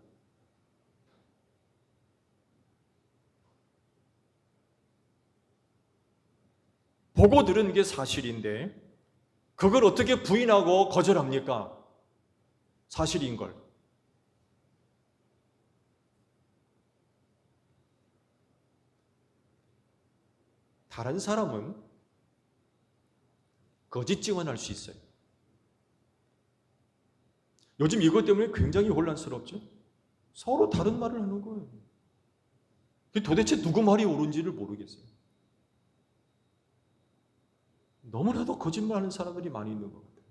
보고 들은 게 사실인데 그걸 어떻게 부인하고 거절합니까? 사실인 걸. 다른 사람은 거짓 증언할 수 있어요. 요즘 이것 때문에 굉장히 혼란스럽죠? 서로 다른 말을 하는 거예요. 도대체 누구 말이 옳은지를 모르겠어요. 너무나도 거짓말하는 사람들이 많이 있는 것 같아요.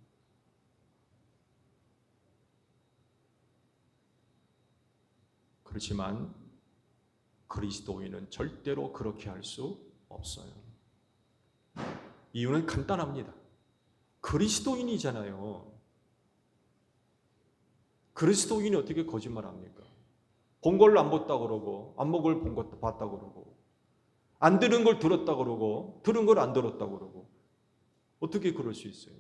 그렇지만 그리스도인은 절대로 그렇게 할 수 없어요. 이유는 간단합니다. 그리스도인이잖아요. 그리스도인이 어떻게 거짓말합니까? 본 걸 안 봤다 그러고 안 먹을 본 것도 봤다 그러고 안 들은 걸 들었다 그러고 들은 걸 안 들었다 그러고 어떻게 그럴 수 있어요?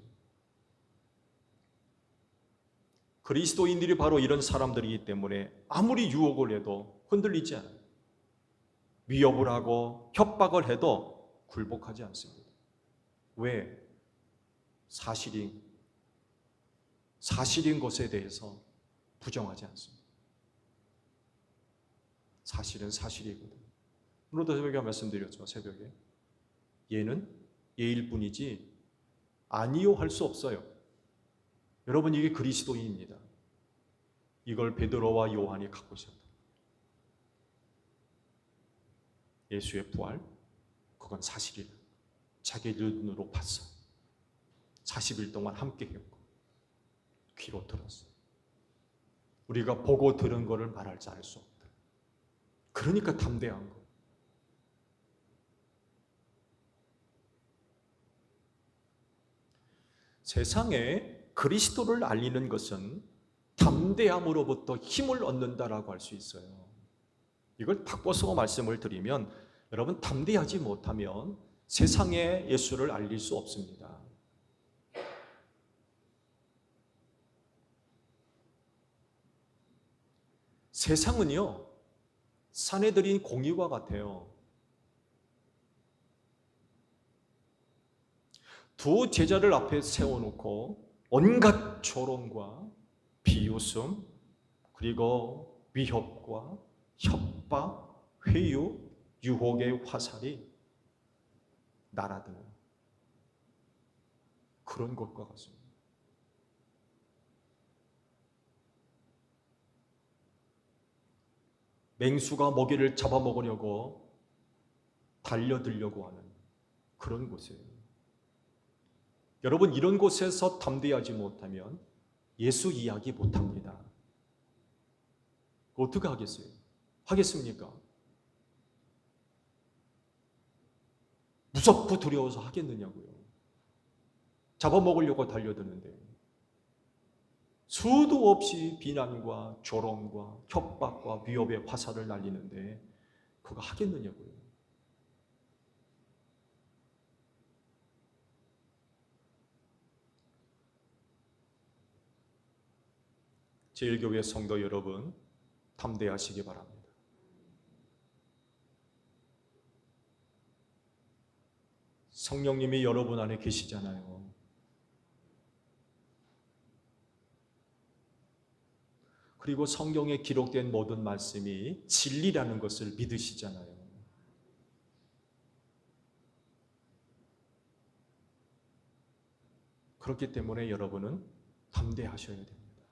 그리스도인들이 바로 이런 사람들이기 때문에 아무리 유혹을 해도 흔들리지 않아요. 위협을 하고 협박을 해도 굴복하지 않습니다. 왜? 사실인 것에 대해서 부정하지 않습니다. 사실은 사실이거든요. 오늘도 새벽에 말씀드렸죠. 새벽에. 얘는 얘일 뿐이지 아니요 할 수 없어요. 여러분 이게 그리스도인입니다. 이걸 베드로와 요한이 갖고 있었다. 예수의 부활, 그건 사실이다. 자기 눈으로 봤어. 40일 동안 함께 했고 귀로 들었어. 우리가 보고 들은 것을 말하지 않을 수 없다. 그러니까 담대한 거. 세상에 그리스도를 알리는 것은 담대함으로부터 힘을 얻는다라고 할 수 있어요. 이걸 바꿔서 말씀을 드리면 여러분 담대하지 못하면 세상에 예수를 알릴 수 없습니다. 세상은요 산에 들인 공이와 같아요. 두 제자를 앞에 세워놓고 온갖 조롱과 비웃음 그리고 위협과 협박, 회유, 유혹의 화살이 날아드는 그런 것과 같습니다. 맹수가 먹이를 잡아먹으려고 달려들려고 하는 그런 곳이에요. 여러분 이런 곳에서 담대하지 못하면 예수 이야기 못합니다. 어떻게 하겠어요? 하겠습니까? 무섭고 두려워서 하겠느냐고요. 잡아먹으려고 달려드는데 수도 없이 비난과 조롱과 협박과 위협의 화살을 날리는데 그거 하겠느냐고요. 제1교회 성도 여러분 담대하시기 바랍니다. 성령님이 여러분 안에 계시잖아요. 그리고 성경에 기록된 모든 말씀이 진리라는 것을 믿으시잖아요. 그렇기 때문에 여러분은 담대하셔야 됩니다.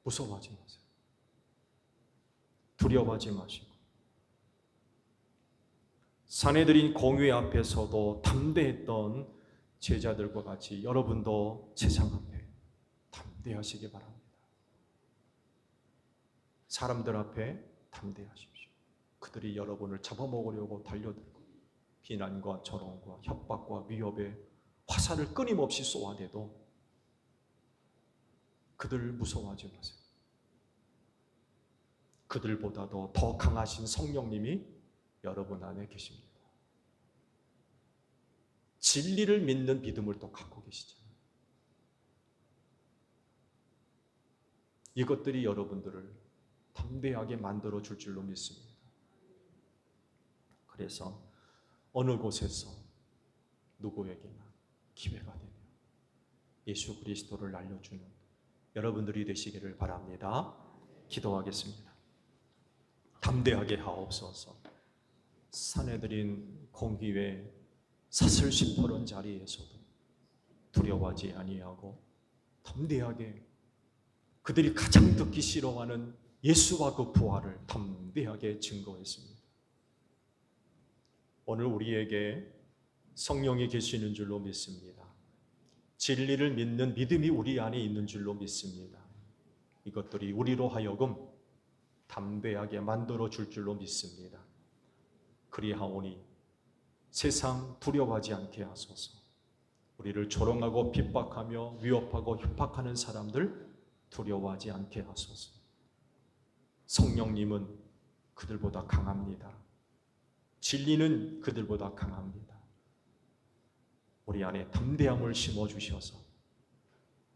무서워하지 마세요. 두려워하지 마시고 사내들인 공회 앞에서도 담대했던 제자들과 같이 여러분도 세상 앞에 담대하시기 바랍니다. 사람들 앞에 담대하십시오. 그들이 여러분을 잡아먹으려고 달려들고 비난과 조롱과 협박과 위협에 화살을 끊임없이 쏘아대도 그들 무서워하지 마세요. 그들보다도 더 강하신 성령님이 여러분 안에 계십니다. 진리를 믿는 믿음을 또 갖고 계시잖아요. 이것들이 여러분들을 담대하게 만들어 줄 줄로 믿습니다. 그래서 어느 곳에서 누구에게나 기회가 되면 예수 그리스도를 알려주는 여러분들이 되시기를 바랍니다. 기도하겠습니다. 담대하게 하옵소서. 사내들인 공기회 사슬시퍼런 자리에서도 두려워하지 아니하고 담대하게 그들이 가장 듣기 싫어하는 예수와 그 부활을 담대하게 증거했습니다. 오늘 우리에게 성령이 계시는 줄로 믿습니다. 진리를 믿는 믿음이 우리 안에 있는 줄로 믿습니다. 이것들이 우리로 하여금 담대하게 만들어 줄 줄로 믿습니다. 그리하오니 세상 두려워하지 않게 하소서. 우리를 조롱하고 핍박하며 위협하고 협박하는 사람들 두려워하지 않게 하소서. 성령님은 그들보다 강합니다. 진리는 그들보다 강합니다. 우리 안에 담대함을 심어주셔서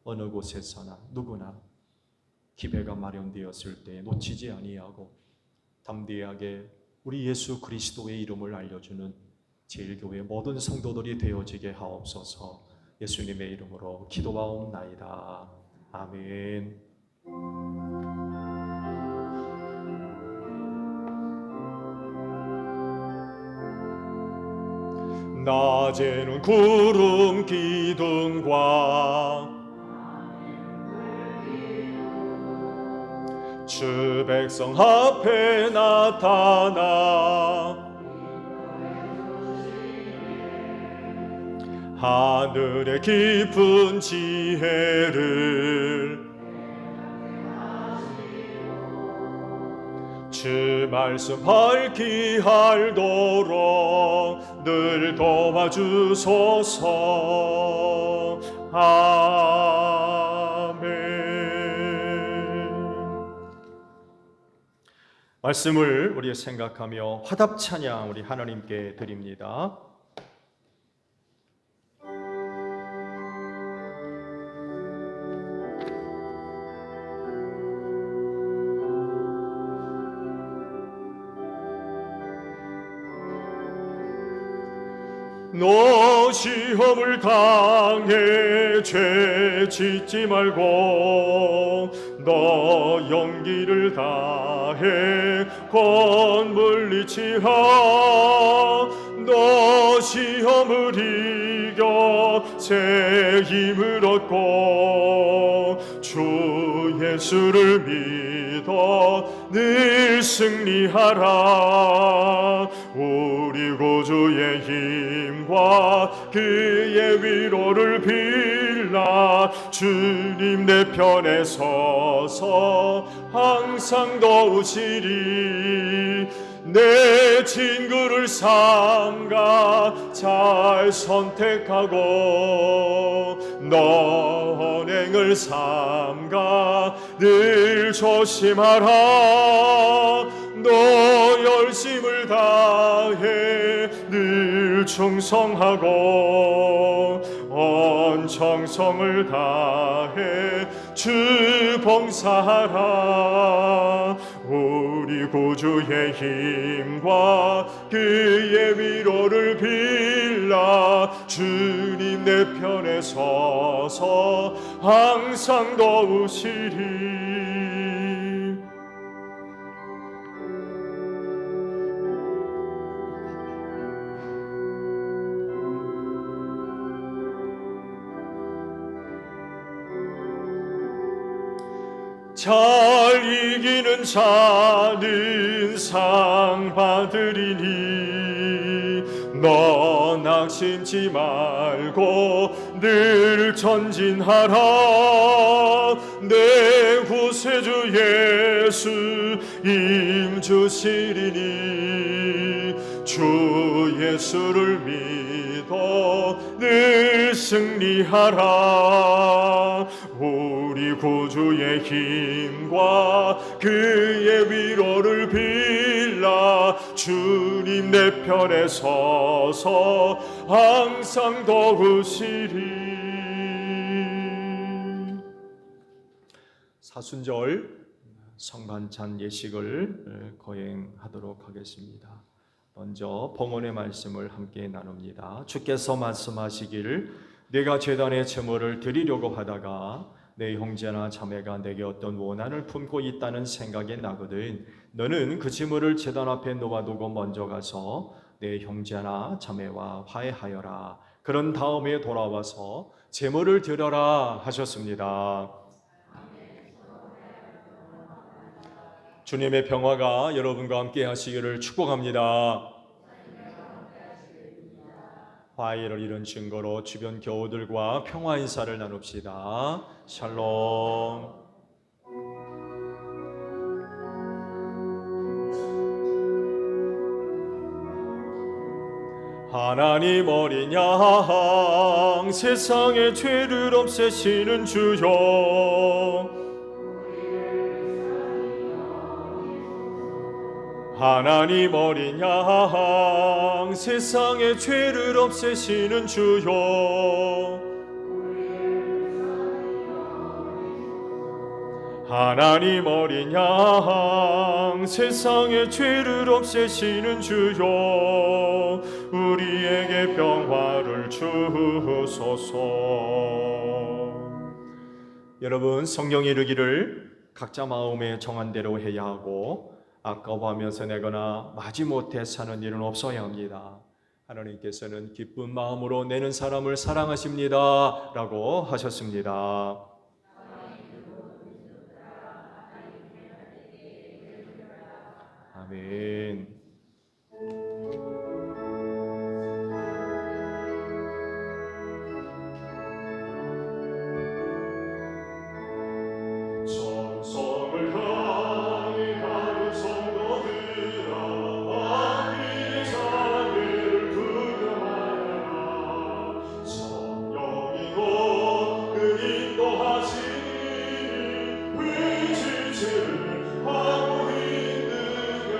어느 곳에서나 누구나 기회가 마련되었을 때 놓치지 아니하고 담대하게 우리 예수 그리스도의 이름을 알려주는 제일교회 모든 성도들이 되어지게 하옵소서. 예수님의 이름으로 기도하옵나이다. 아멘. 낮에는 구름 기둥과 주 백성 앞에 나타나 하늘의 깊은 지혜를 주 말씀 밝히 알도록 늘 도와주소서. 아멘. 말씀을 우리 생각하며 화답 찬양 우리 하나님께 드립니다. 너 시험을 당해 죄 짓지 말고 너 용기를 다해 곧 물리치라. 너 시험을 이겨 새 힘을 얻고 주 예수를 믿어 늘 승리하라. 우리 구주의 힘과 그의 위로를 빌라. 주님 내 편에 서서 항상 도우시리. 내 친구를 삼가 잘 선택하고 너 언행을 삼가 늘 조심하라. 너 열심을 다해 늘 충성하고 온 정성을 다해 주 봉사하라. 우리 구주의 힘과 그의 위로를 빌라 주님 내 편에 서서 항상 도우시리. 잘 이기는 자는 상 받으리니 너 낙심치 말고 늘 전진하라. 내 구세주 예수 힘주시리니 주 예수를 믿어 늘 승리하라. 우리 구주의 힘과 그의 위로를 빌라 주님 내 편에 서서 항상 도우시리. 사순절 성만찬 예식을 거행하도록 하겠습니다. 먼저 봉헌의 말씀을 함께 나눕니다. 주께서 말씀하시기를 내가 제단에 제물을 드리려고 하다가 내 형제나 자매가 내게 어떤 원한을 품고 있다는 생각이 나거든 너는 그 제물을 제단 앞에 놓아두고 먼저 가서 내 형제나 자매와 화해하여라. 그런 다음에 돌아와서 제물을 드려라 하셨습니다. 주님의 평화가 여러분과 함께 하시기를 축복합니다. 화해를 이룬 증거로 주변 교우들과 평화 인사를 나눕시다. 샬롬. 하나님 어린 양 세상의 죄를 없애시는 주여 하나님 어린 양 세상의 죄를 없애시는 주여 하나님 어린 양 세상의 죄를 없애시는 주여 우리에게 평화를 주소서. 여러분 성경이 이르기를 각자 마음에 정한 대로 해야 하고 아까워하면서 내거나 마지못해 사는 일은 없어야 합니다. 하나님께서는 기쁜 마음으로 내는 사람을 사랑하십니다 라고 하셨습니다. 아멘. 정성을 다해 하는 성도들아 왕의 자비를 구경하라. 성령이고 인도하시니 왜 지체를 하고 있느냐.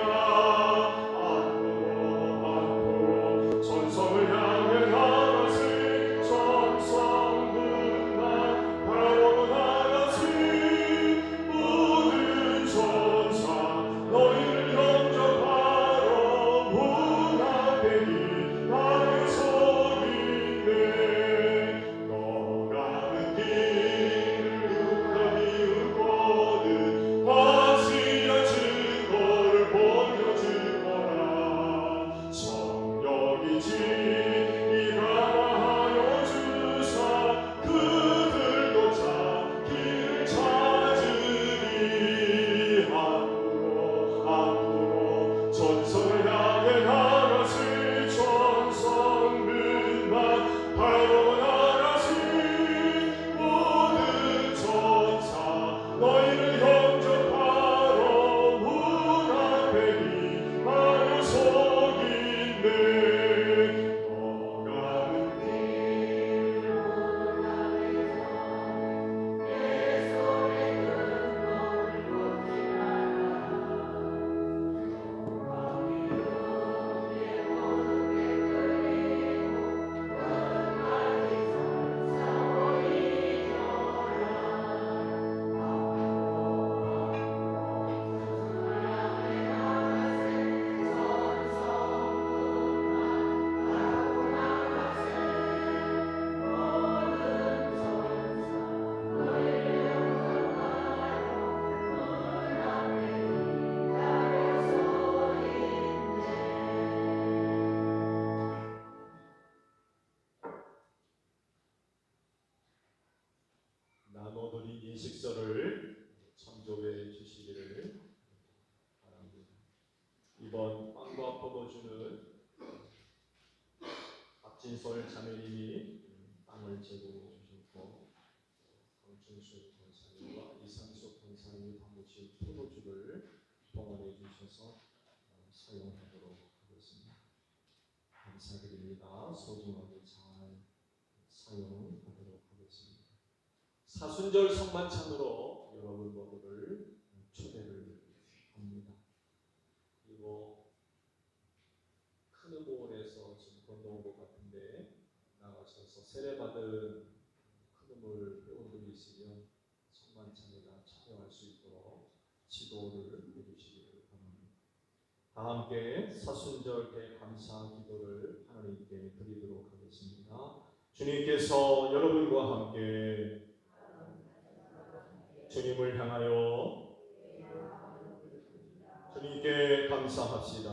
식사를 참조해 주시기를 바랍니다. 이번 빵과 포도주는 박진솔 자매님이 빵을 제공해 주셨고 강충수 권사님과 이상수 권사님이 담으신 포도주를 동원해 주셔서 사용하도록 하겠습니다. 감사드립니다. 소중하게 잘 사용하도록 하겠습니다. 사순절 성만찬으로 여러분 모두를 초대를 합니다. 그리고 큰 의원에서 지금 건너온 것 같은데 나가셔서 세례받은 큰 의물 회원들이 있으면 성만찬에다 참여할 수 있도록 지도를 해주시기를 바랍니다. 다 함께 사순절 대감사 기도를 하나님께 드리도록 하겠습니다. 주님께서 여러분과 함께 주님을 향하여 주님께 감사합시다.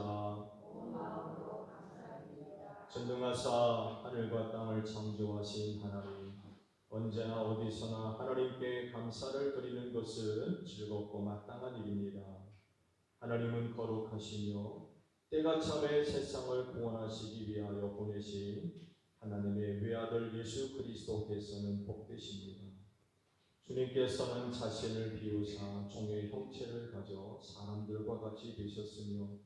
전능하사 하늘과 땅을 창조하신 하나님, 언제나 어디서나 하나님께 감사를 드리는 것은 즐겁고 마땅한 일입니다. 하나님은 거룩하시며 때가 참에 세상을 구원하시기 위하여 보내신 하나님의 외아들 예수 그리스도께서는 복되십니다. 주님께서는 자신을 비우사 종의 형체를 가져 사람들과 같이 되셨으며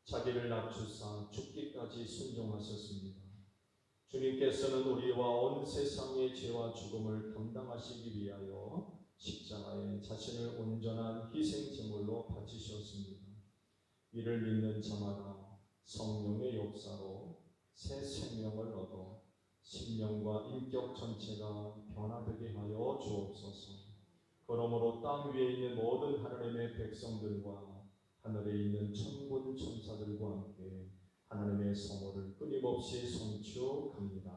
자기를 낮추사 죽기까지 순종하셨습니다. 주님께서는 우리와 온 세상의 죄와 죽음을 담당하시기 위하여 십자가에 자신을 온전한 희생제물로 바치셨습니다. 이를 믿는 자마다 성령의 역사로 새 생명을 얻어 심령과 인격 전체가 변화되게 하여 주옵소서. 그러므로 땅 위에 있는 모든 하나님의 백성들과 하늘에 있는 천군 천사들과 함께 하나님의 성호를 끊임없이 송축합니다.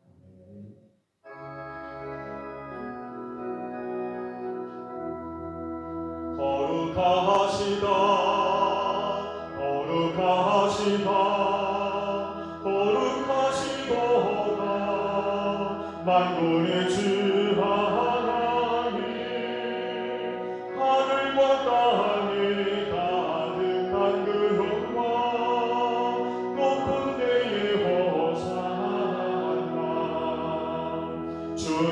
아멘. 거룩하시다, 거룩하시다, 거룩하시도다 만군의 주 하나님, 하늘과 땅에 가득한 그 영광 높은 데에 호산나. 주의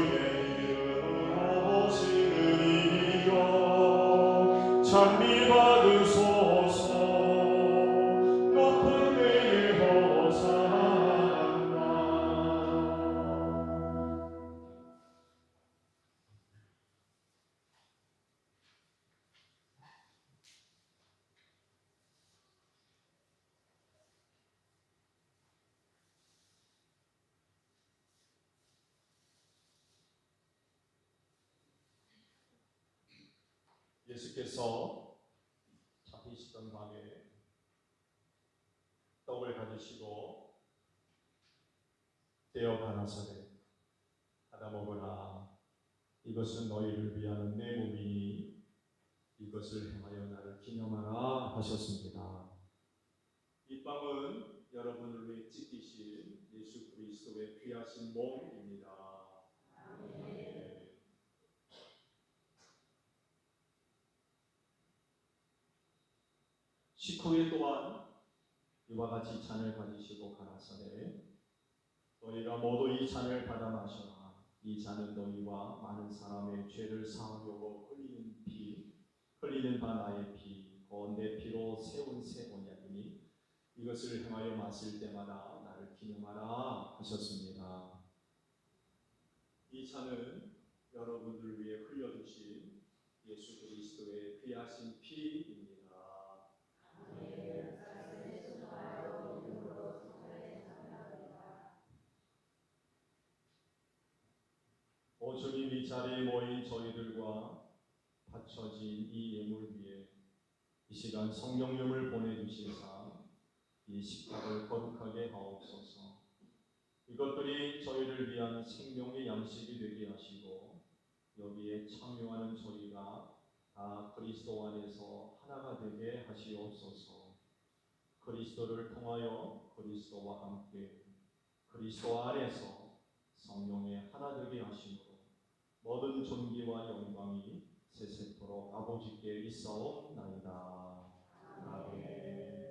이름으로 오시는 이여 찬미 받으소서. 높은 데에 호산나. 예수께서 잡히시던 밤에 떡을 가지시고 떼어 가라사대 받아 먹으라. 이것은 너희를 위하는 내 몸이니 이것을 행하여 나를 기념하라 하셨습니다. 이 빵은 여러분을 위해 찢기신 예수 그리스도의 귀하신 몸입니다. 식후에 또한 이와 같이 잔을 가지시고 가라사대 너희가 모두 이 잔을 받아 마셔라. 이 잔은 너희와 많은 사람의 죄를 사하려고 흘리는 바 나의 피, 곧 내 피로 세운 새 언약이니 이것을 행하여 마실 때마다 나를 기념하라 하셨습니다. 이 잔은 여러분들 위해 흘려주신 예수 그리스도의 귀하신 피입니다. 오 주님, 이 자리에 모인 저희들과 바쳐진 이 예물 위에 이 시간 성령님을 보내주시사 이 식탁을 거룩하게 하옵소서. 이것들이 저희를 위한 생명의 양식이 되게 하시고 여기에 참여하는 저희가 다 그리스도 안에서 하나가 되게 하시옵소서. 그리스도를 통하여 그리스도와 함께 그리스도 안에서 성령의 하나 되게 하심으로 모든 존귀와 영광이 세세토록 아버지께 있사옵나이다. 아멘.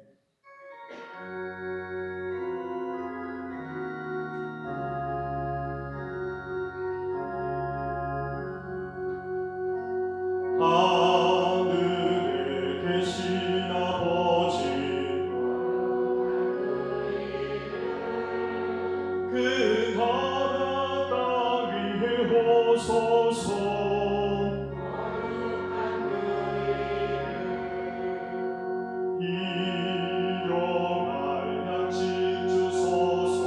하늘에 계신 아버지, 그 나라 땅 위에 오소서. 일용할 양식 주소서.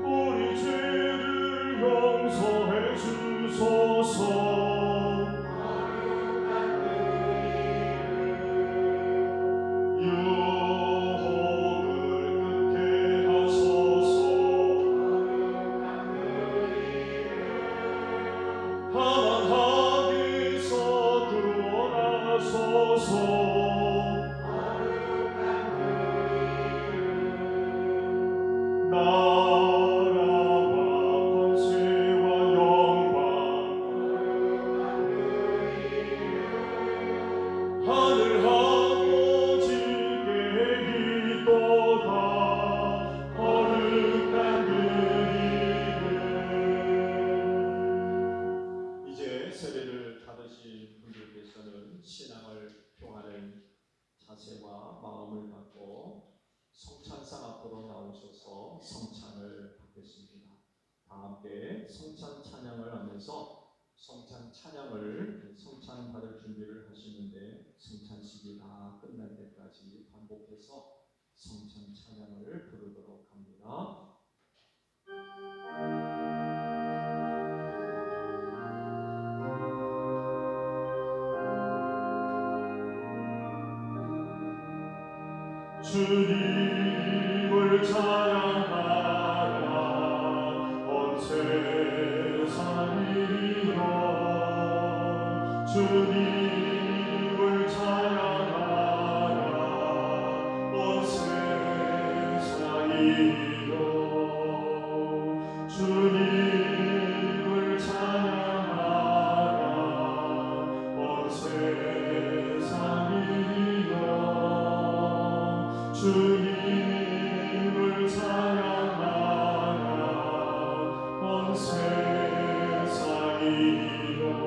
우리 죄를 용서해 주소서. 유혹을 끊게 하소서. 다만 악에서 구원하소서. 나라와 권세와 영광 하늘 아버지께 있도다. 거룩한 그 이름. 이제 세례를 받으신 분들께서는 신앙을 표하는 자세와 마음을 갖고 성찬상 앞으로 나오셔서 성찬을 받겠습니다. 다 함께 성찬 찬양을 하면서 성찬 찬양을 성찬 받을 준비를 하시는데, 성찬식이 다 끝날 때까지 반복해서 성찬 찬양을 부르도록 합니다. 주님을 찬양하라 온 세상이여. 주님을 찬양하라 온 세상이여. 주님을 찬양하라 온 세상이여. 주님을 찬양하라 온 세상이여. 주님을 찬양하라 온 세상이여.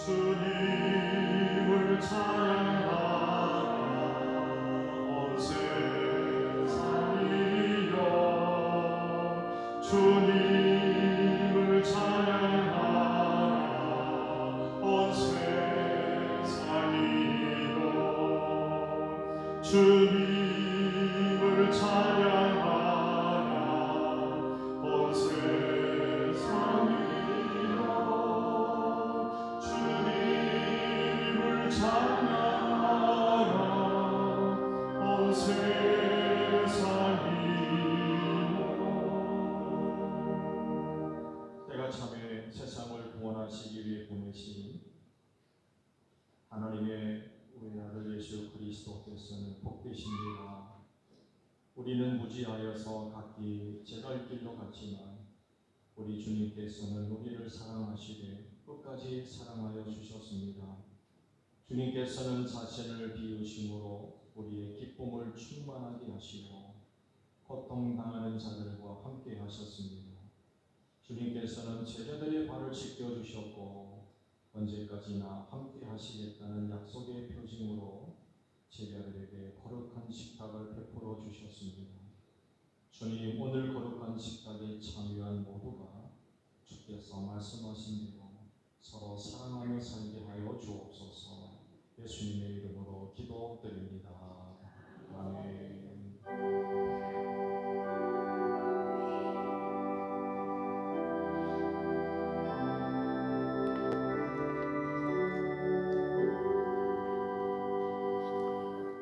주님을 찬양하라 온 세상이여 주님을 찬양하라 온 세상이여 주님을 찬양하라 온 세상이여 주님을 찬양하라 온 세상이여 때가 참에 세상을 구원하시기 위해 보내신 하나님의 우리 아들 예수 그리스도께서는 복되십니다. 우리는 무지하여서 각기 제갈 길로 갔지만 우리 주님께서는 우리를 사랑하시되 끝까지 사랑하여 주셨습니다. 주님께서는 자신을 비우심으로 우리의 기쁨을 충만하게 하시고 고통당하는 자들과 함께 하셨습니다. 주님께서는 제자들의 발을 씻겨주셨고 언제까지나 함께 하시겠다는 약속의 표징으로 제자들에게 거룩한 식탁을 베풀어 주셨습니다. 주님, 오늘 거룩한 식탁에 참여한 모두가 주께서 말씀하신 대로 서로 사랑하며 살게 하여 주옵소서. 예수님의 이름으로 기도드립니다. 아멘.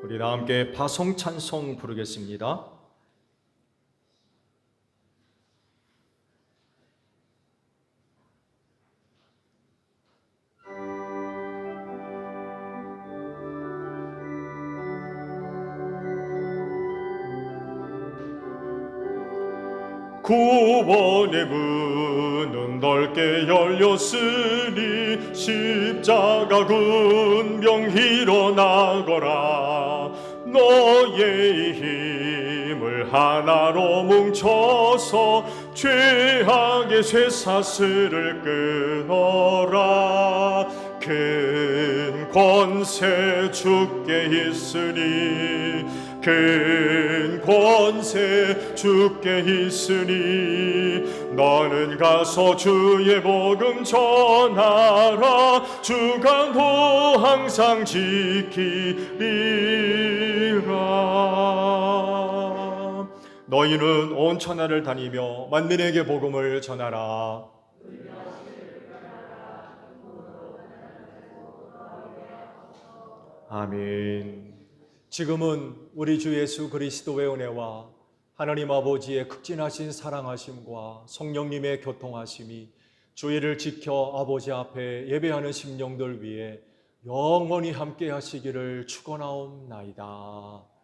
우리 다 함께 파송 찬송 부르겠습니다. 구원의 문은 넓게 열렸으니 십자가 군병 일어나거라. 너의 힘을 하나로 뭉쳐서 죄악의 쇠사슬을 끊어라. 큰 권세 주께 있으니 큰 권세 주께 있으니 너는 가서 주의 복음 전하라. 주간도 항상 지키리라. 너희는 온 천하를 다니며 만민에게 복음을 전하라. 아멘. 지금은 우리 주 예수 그리스도의 은혜와 하나님 아버지의 극진하신 사랑하심과 성령님의 교통하심이 주의를 지켜 아버지 앞에 예배하는 심령들 위해 영원히 함께 하시기를 축원하옵나이다.